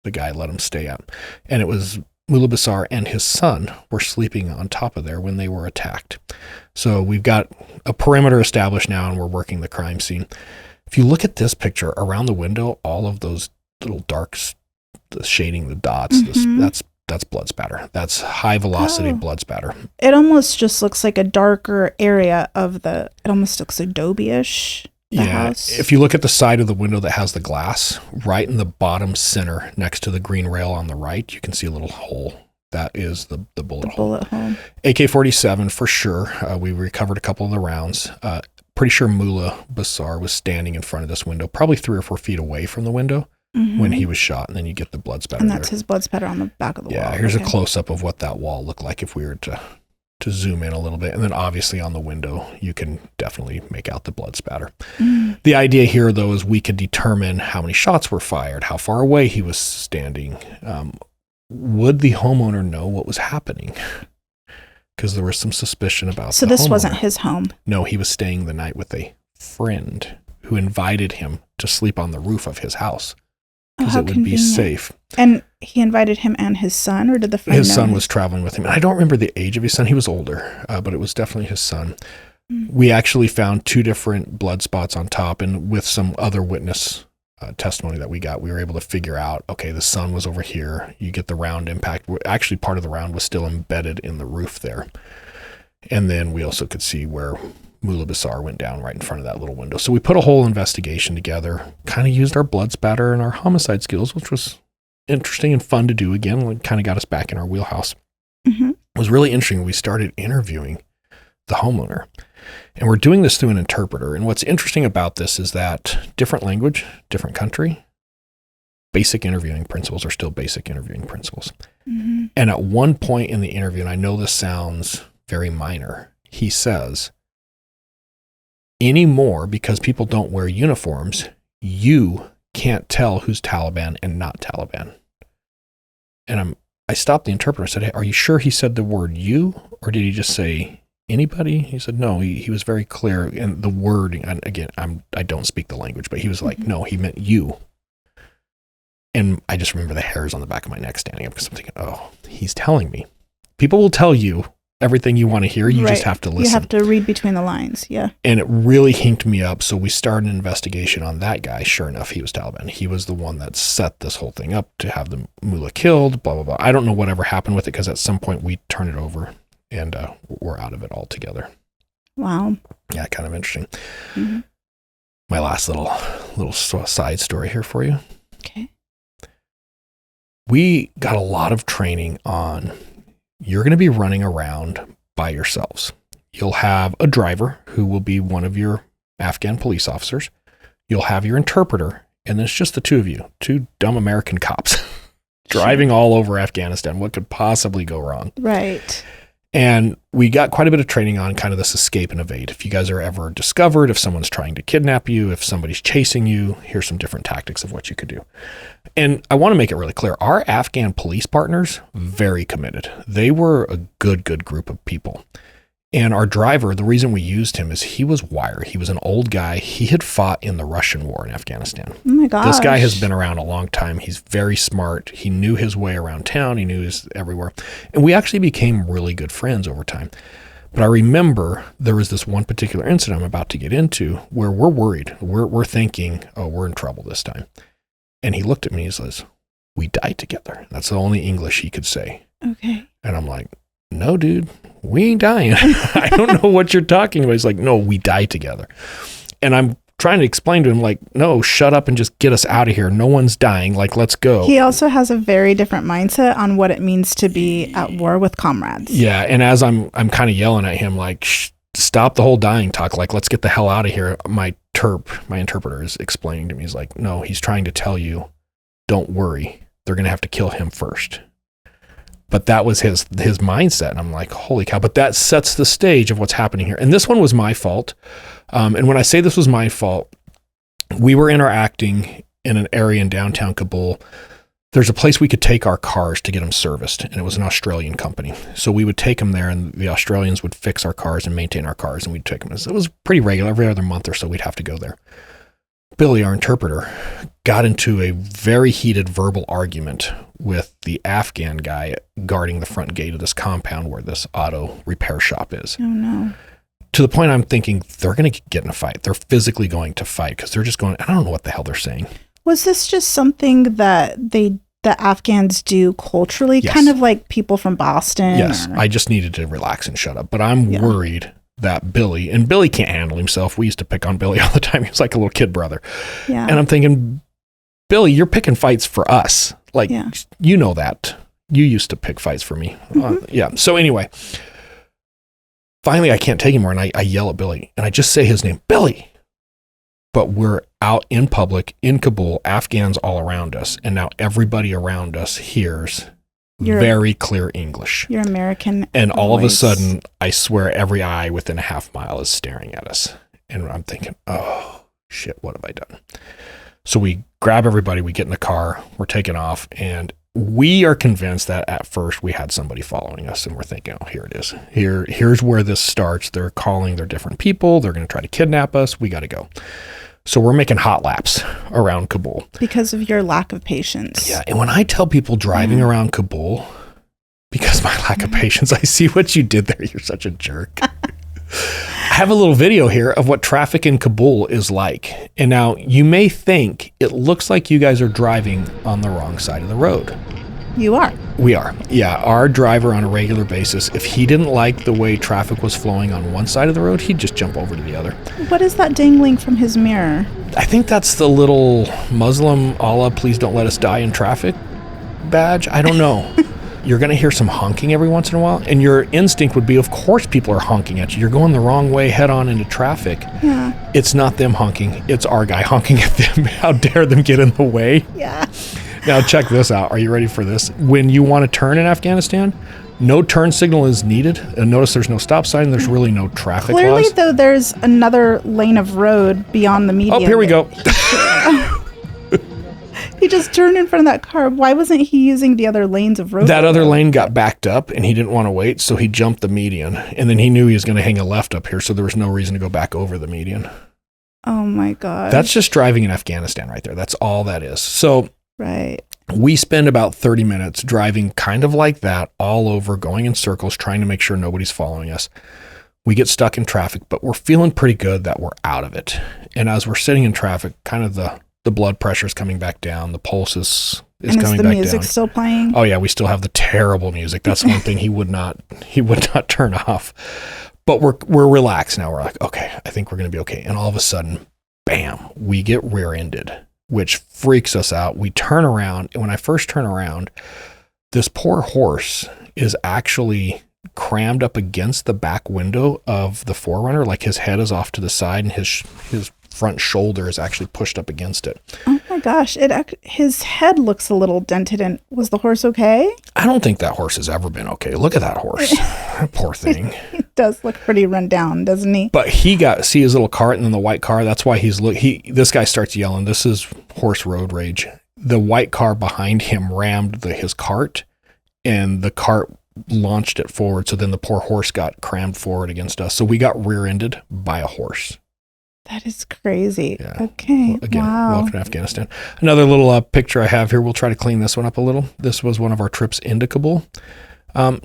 S1: guy let him stay at. And it was Mullah Basar and his son were sleeping on top of there when they were attacked. So we've got a perimeter established now, and we're working the crime scene. If you look at this picture around the window, all of those little darks, the shading, the dots, that's blood spatter. That's high velocity blood spatter.
S3: It almost just looks like a darker area it almost looks Adobe-ish. House.
S1: If you look at the side of the window that has the glass, right in the bottom center next to the green rail on the right, you can see a little hole. That is the bullet hole. AK-47 for sure. We recovered a couple of the rounds. Pretty sure Mullah Basar was standing in front of this window, probably 3 or 4 feet away from the window when he was shot, and then you get the blood spatter.
S3: And that's his blood spatter on the back of the wall.
S1: Yeah, here's a close-up of what that wall looked like if we were to zoom in a little bit. And then obviously on the window, you can definitely make out the blood spatter. The idea here, though, is we could determine how many shots were fired, how far away he was standing. Would the homeowner know what was happening? because there was some suspicion about
S3: So
S1: the
S3: this
S1: homeowner.
S3: wasn't his home.
S1: No, he was staying the night with a friend who invited him to sleep on the roof of his house because
S3: how
S1: it would be
S3: convenient.
S1: safe.
S3: And he invited him and his son, or did the friend
S1: His
S3: know
S1: son
S3: him?
S1: was traveling with him. I don't remember the age of his son. He was older, but it was definitely his son.
S3: Mm.
S1: We actually found 2 different blood spots on top, and with some other witness testimony that we got, we were able to figure out, okay, the son was over here. You get the round impact. Actually, part of the round was still embedded in the roof there. And then we also could see where Mullah Bassar went down right in front of that little window. So we put a whole investigation together, kind of used our blood spatter and our homicide skills, which was interesting and fun to do again. It kind of got us back in our wheelhouse.
S3: Mm-hmm.
S1: It was really interesting. We started interviewing the homeowner, and we're doing this through an interpreter. And what's interesting about this is that different language, different country, basic interviewing principles are still basic interviewing principles.
S3: Mm-hmm.
S1: And at one point in the interview, and I know this sounds very minor, he says, anymore, because people don't wear uniforms, you can't tell who's Taliban and not Taliban. And I stopped the interpreter and said, hey, are you sure he said the word you, or did he just say anybody? He said, no, he was very clear. And the word, and again, I don't speak the language, but he was like, no, he meant you. And I just remember the hairs on the back of my neck standing up because I'm thinking, oh, he's telling me. People will tell you everything you want to hear. You just have to listen.
S3: You have to read between the lines. Yeah.
S1: And it really hinked me up. So we started an investigation on that guy. Sure enough, he was Taliban. He was the one that set this whole thing up to have the mullah killed, blah, blah, blah. I don't know whatever happened with it because at some point we turned it over and we're out of it altogether.
S3: Wow.
S1: Yeah, kind of interesting.
S3: Mm-hmm.
S1: My last little side story here for you.
S3: Okay.
S1: We got a lot of training on you're going to be running around by yourselves. You'll have a driver who will be one of your Afghan police officers. You'll have your interpreter, and it's just the 2 of you, 2 dumb American cops driving all over Afghanistan. What could possibly go wrong?
S3: Right.
S1: And we got quite a bit of training on kind of this escape and evade. If you guys are ever discovered, if someone's trying to kidnap you, if somebody's chasing you, here's some different tactics of what you could do. And I want to make it really clear. Our Afghan police partners, very committed. They were a good group of people. And our driver, the reason we used him is he was wired. He was an old guy. He had fought in the Russian war in Afghanistan.
S3: Oh my gosh.
S1: This guy has been around a long time. He's very smart. He knew his way around town. He knew his everywhere. And we actually became really good friends over time. But I remember there was this one particular incident I'm about to get into where we're worried. We're thinking, oh, we're in trouble this time. And he looked at me and he says, we died together. That's the only English he could say.
S3: Okay.
S1: And I'm like, no, dude, we ain't dying. I don't know what you're talking about. He's like, no, we died together. And I'm trying to explain to him, like, no, shut up and just get us out of here. No one's dying. Like, let's go.
S3: He also has a very different mindset on what it means to be at war with comrades.
S1: Yeah. And as I'm kind of yelling at him, like, stop the whole dying talk. Like, let's get the hell out of here. My interpreter is explaining to me. He's like, no, he's trying to tell you, don't worry. They're going to have to kill him first. But that was his mindset. And I'm like, holy cow. But that sets the stage of what's happening here. And this one was my fault. And when I say this was my fault, we were interacting in an area in downtown Kabul. There's a place we could take our cars to get them serviced. And it was an Australian company. So we would take them there and the Australians would fix our cars and maintain our cars. And we'd take them. It was pretty regular. Every other month or so, we'd have to go there. Billy, our interpreter, got into a very heated verbal argument with the Afghan guy guarding the front gate of this compound where this auto repair shop is.
S3: Oh, no.
S1: To the point I'm thinking they're going to get in a fight. They're physically going to fight because they're just going, I don't know what the hell they're saying.
S3: Was this just something that the Afghans do culturally,
S1: Yes.
S3: kind of like people from Boston?
S1: Yes,
S3: or?
S1: I just needed to relax and shut up. But I'm worried that Billy, and Billy can't handle himself. We used to pick on Billy all the time. He was like a little kid brother.
S3: Yeah.
S1: And I'm thinking, Billy, you're picking fights for us. Like, you know that. You used to pick fights for me. Yeah. So anyway, finally I can't take anymore. And I yell at Billy and I just say his name, Billy. But we're out in public in Kabul, Afghans all around us. And now everybody around us hears very clear English.
S3: Your American
S1: And all of a
S3: voice.
S1: sudden, I swear every eye within a half mile is staring at us. And I'm thinking, oh, shit, what have I done? So we grab everybody, we get in the car, we're taking off, and we are convinced that at first we had somebody following us, and we're thinking, oh, here it is. Here's where this starts. They're calling their different people. They're going to try to kidnap us. We got to go. So we're making hot laps around Kabul.
S3: Because of your lack of patience.
S1: Yeah. And when I tell people driving around Kabul, because of my lack of patience, I see what you did there. You're such a jerk. I have a little video here of what traffic in Kabul is like. And now you may think it looks like you guys are driving on the wrong side of the road.
S3: You are.
S1: We are. Yeah. Our driver on a regular basis, if he didn't like the way traffic was flowing on one side of the road, he'd just jump over to the other.
S3: What is that dangling from his mirror?
S1: I think that's the little Muslim Allah, please don't let us die in traffic badge. I don't know. You're going to hear some honking every once in a while, and your instinct would be, of course, people are honking at you. You're going the wrong way head on into traffic.
S3: Yeah.
S1: It's not them honking. It's our guy honking at them. How dare them get in the way?
S3: Yeah.
S1: Now, check this out. Are you ready for this? When you want to turn in Afghanistan, no turn signal is needed. And notice there's no stop sign. There's really no traffic
S3: Clearly,
S1: laws.
S3: though, there's another lane of road beyond the median.
S1: Oh, here we go.
S3: He just turned in front of that car. Why wasn't he using the other lanes of road?
S1: That other lane got backed up, and he didn't want to wait, so he jumped the median. And then he knew he was going to hang a left up here, so there was no reason to go back over the median.
S3: Oh, my God.
S1: That's just driving in Afghanistan right there. That's all that is. So
S3: right.
S1: we spend about 30 minutes driving kind of like that, all over, going in circles, trying to make sure nobody's following us. We get stuck in traffic, but we're feeling pretty good that we're out of it. And as we're sitting in traffic, kind of the blood pressure is coming back down. The pulse is coming back down.
S3: Is the music still playing?
S1: Oh yeah, we still have the terrible music. That's one thing he would not turn off. But we're relaxed now. We're like, okay, I think we're going to be okay. And all of a sudden, bam, we get rear-ended, which freaks us out. We turn around, and when I first turn around, this poor horse is actually crammed up against the back window of the 4Runner. Like his head is off to the side, and his front shoulder is actually pushed up against it.
S3: Oh my gosh, his head looks a little dented in. Was the horse okay?
S1: I don't think that horse has ever been okay. Look at that horse. Poor thing.
S3: He does look pretty run down, doesn't he?
S1: But he see his little cart and then the white car. That's why this guy starts yelling. This is horse road rage. The white car behind him rammed his cart, and the cart launched it forward. So then the poor horse got crammed forward against us. So we got rear-ended by a horse.
S3: That is crazy.
S1: Yeah.
S3: Okay.
S1: Well, again,
S3: wow.
S1: welcome to Afghanistan. Another little picture I have here. We'll try to clean this one up a little. This was one of our trips into Kabul.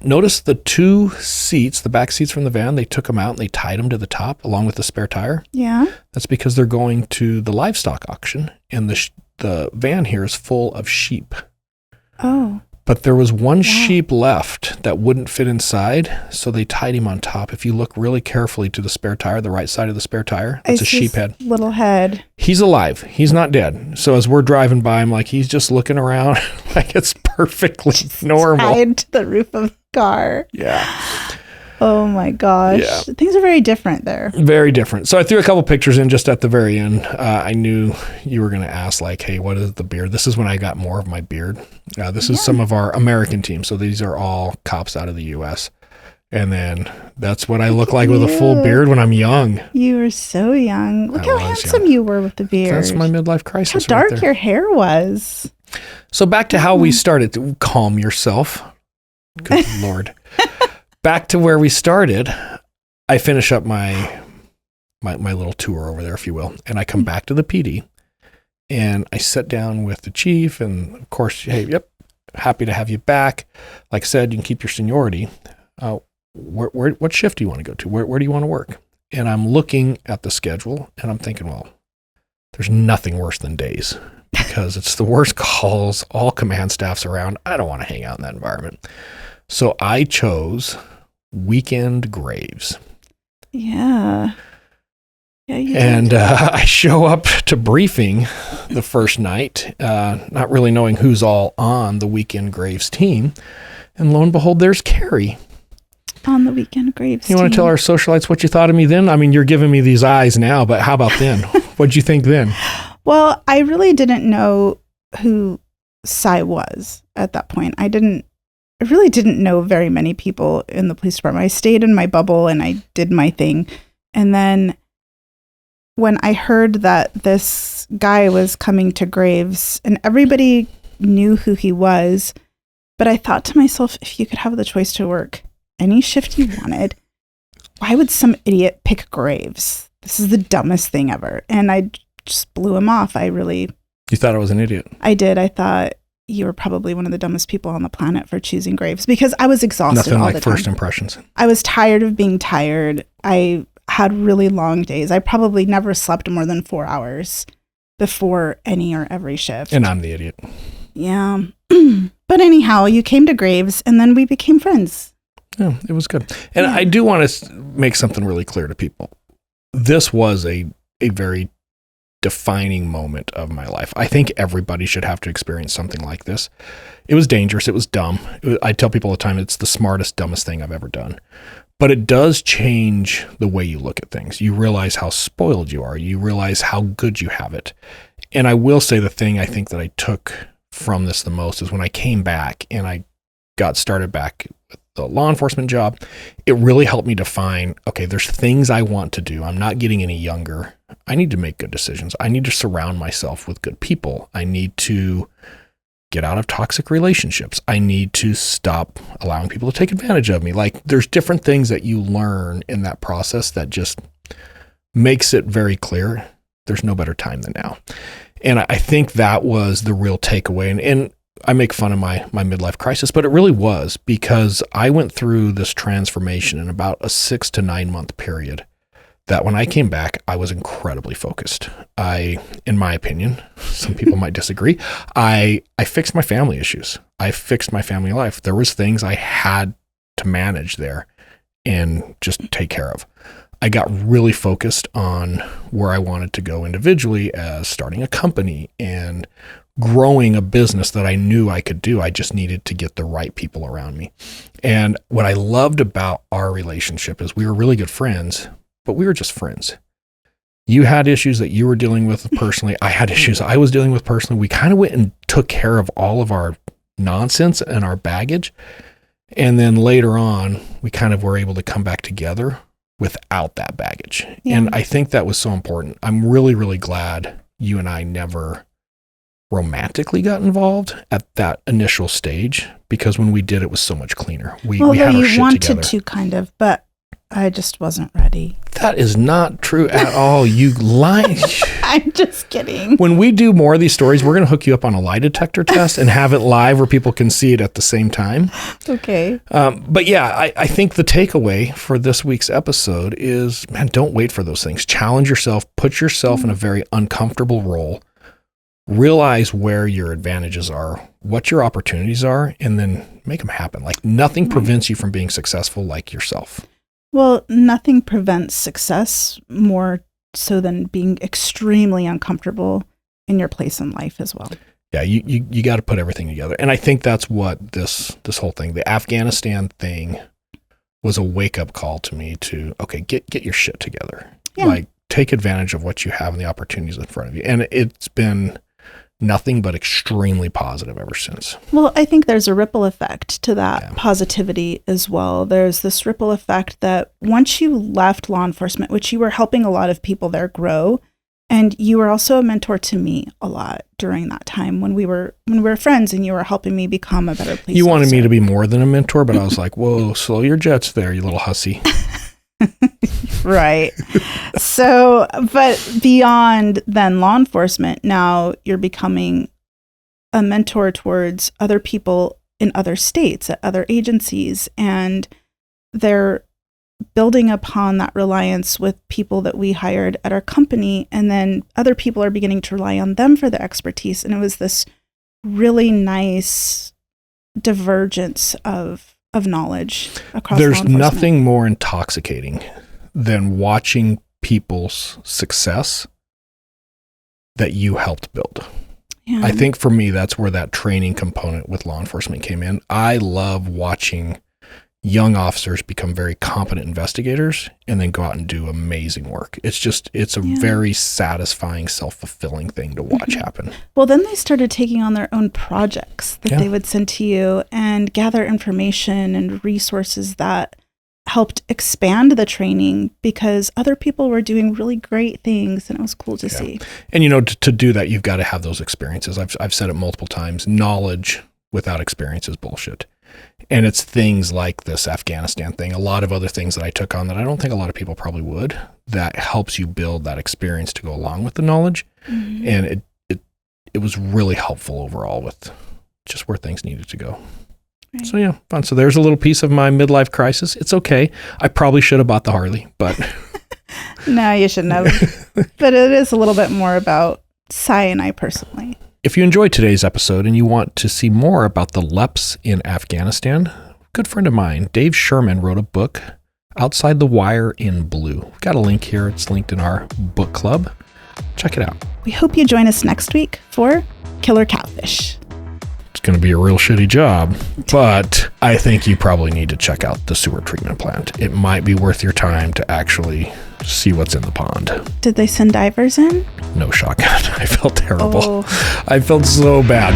S1: Notice the two seats, the back seats from the van, they took them out and they tied them to the top along with the spare tire.
S3: Yeah.
S1: That's because they're going to the livestock auction, and the van here is full of sheep.
S3: Oh.
S1: But there was one sheep left that wouldn't fit inside, so they tied him on top. If you look really carefully to the spare tire, the right side of the spare tire, it's a sheep head.
S3: Little head.
S1: He's alive. He's not dead. So as we're driving by him, like he's just looking around like it's perfectly normal.
S3: Tied to the roof of the car.
S1: Yeah.
S3: Oh my gosh.
S1: Yeah.
S3: Things are very different there.
S1: Very different. So I threw a couple pictures in just at the very end. I knew you were going to ask, like, hey, what is the beard? This is when I got more of my beard. This is some of our American team. So these are all cops out of the U.S. And then that's what I look like with a full beard when I'm young.
S3: You were so young. Look how handsome you were with the beard.
S1: That's my midlife crisis.
S3: How dark
S1: right there.
S3: your hair was.
S1: So back to how we started. Calm yourself. Good Lord. Back to where we started. I finish up my little tour over there, if you will, and I come back to the PD, and I sit down with the chief, and of course, hey, yep, happy to have you back. Like I said, you can keep your seniority. What shift do you want to go to? Where do you want to work? And I'm looking at the schedule, and I'm thinking, well, there's nothing worse than days, because it's the worst calls, all command staffs around. I don't want to hang out in that environment. So I chose weekend graves.
S3: Yeah. Yeah, you
S1: and
S3: did.
S1: I show up to briefing the first night, not really knowing who's all on the weekend graves team. And lo and behold, there's Keri.
S3: On the weekend graves
S1: You want to tell our socialites what you thought of me then? I mean, you're giving me these eyes now, but how about then? What'd you think then?
S3: Well, I really didn't know who Cy was at that point. I really didn't know very many people in the police department. I stayed in my bubble and I did my thing. And then when I heard that this guy was coming to graves, and everybody knew who he was. But I thought to myself, if you could have the choice to work any shift you wanted, why would some idiot pick Graves? This is the dumbest thing ever. And I just blew him off.
S1: You thought I was an idiot?
S3: I did. I thought you were probably one of the dumbest people on the planet for choosing Graves, because I was exhausted
S1: Nothing
S3: all
S1: like
S3: the time.
S1: first impressions.
S3: I was tired of being tired. I had really long days. I probably never slept more than 4 hours before any or every shift.
S1: And I'm the idiot.
S3: Yeah. But anyhow, you came to Graves and then we became friends.
S1: Yeah, it was good. And I do want to make something really clear to people. This was a very defining moment of my life. I think everybody should have to experience something like this. It was dangerous. It was dumb. I tell people all the time, it's the smartest, dumbest thing I've ever done. But it does change the way you look at things. You realize how spoiled you are. You realize how good you have it. And I will say the thing I think that I took from this the most is when I came back and I got started back with the law enforcement job, it really helped me define, okay, there's things I want to do. I'm not getting any younger. I need to make good decisions. I need to surround myself with good people. I need to get out of toxic relationships. I need to stop allowing people to take advantage of me. Like, there's different things that you learn in that process that just makes it very clear there's no better time than now. And I think that was the real takeaway. And I make fun of my midlife crisis, but it really was, because I went through this transformation in about a 6 to 9 month period that when I came back, I was incredibly focused. In my opinion, some people might disagree, I fixed my family issues. I fixed my family life. There was things I had to manage there and just take care of. I got really focused on where I wanted to go individually, as starting a company and growing a business that I knew I could do. I just needed to get the right people around me. And what I loved about our relationship is we were really good friends, but we were just friends. You had issues that you were dealing with personally. I had issues I was dealing with personally. We kind of went and took care of all of our nonsense and our baggage. And then later on, we kind of were able to come back together without that baggage. Yeah. And I think that was so important. I'm really, really glad you and I never romantically got involved at that initial stage, because when we did, it was so much cleaner. We had our shit together. You wanted
S3: to kind of, but I just wasn't ready.
S1: That is not true at all. You lying.
S3: I'm just kidding.
S1: When we do more of these stories, we're going to hook you up on a lie detector test and have it live where people can see it at the same time.
S3: Okay.
S1: But yeah, I think the takeaway for this week's episode is, man, don't wait for those things. Challenge yourself. Put yourself in a very uncomfortable role. Realize where your advantages are, what your opportunities are, and then make them happen. Like, nothing prevents you from being successful like yourself.
S3: Well, nothing prevents success more so than being extremely uncomfortable in your place in life as well.
S1: Yeah, you got to put everything together. And I think that's what this whole thing, the Afghanistan thing, was a wake-up call to me to, okay, get your shit together. Yeah. Like, take advantage of what you have and the opportunities in front of you. And it's been nothing but extremely positive ever since.
S3: Well, I think there's a ripple effect to that positivity as well. There's this ripple effect that once you left law enforcement, which you were helping a lot of people there grow, and you were also a mentor to me a lot during that time when we were friends, and you were helping me become a better police
S1: You wanted
S3: officer.
S1: Me to be more than a mentor, but I was like, whoa, slow your jets there, you little hussy.
S3: Right. So, but beyond then law enforcement, now you're becoming a mentor towards other people in other states, at other agencies, and they're building upon that reliance with people that we hired at our company, and then other people are beginning to rely on them for the expertise. And it was this really nice divergence of knowledge across law enforcement.
S1: There's nothing more intoxicating than watching people's success that you helped build. Yeah. I think for me, that's where that training component with law enforcement came in. I love watching young officers become very competent investigators and then go out and do amazing work. It's a very satisfying, self-fulfilling thing to watch happen.
S3: Well, then they started taking on their own projects that they would send to you and gather information and resources that helped expand the training because other people were doing really great things, and it was cool to see.
S1: And, you know, to do that, you've got to have those experiences. I've said it multiple times. Knowledge without experience is bullshit. And it's things like this Afghanistan thing, a lot of other things that I took on that I don't think a lot of people probably would, that helps you build that experience to go along with the knowledge. Mm-hmm. And it was really helpful overall with just where things needed to go. Right. So yeah, fun. So there's a little piece of my midlife crisis. It's okay. I probably should have bought the Harley, but
S3: no, you shouldn't have. But it is a little bit more about Cy and I personally.
S1: If you enjoyed today's episode and you want to see more about the LEPs in Afghanistan, a good friend of mine, Dave Sherman, wrote a book, Outside the Wire in Blue. We've got a link here. It's linked in our book club. Check it out.
S3: We hope you join us next week for Killer Catfish.
S1: It's going to be a real shitty job, but I think you probably need to check out the sewer treatment plant. It might be worth your time to actually see what's in the pond.
S3: Did they send divers in?
S1: No shotgun. I felt terrible. I felt so bad.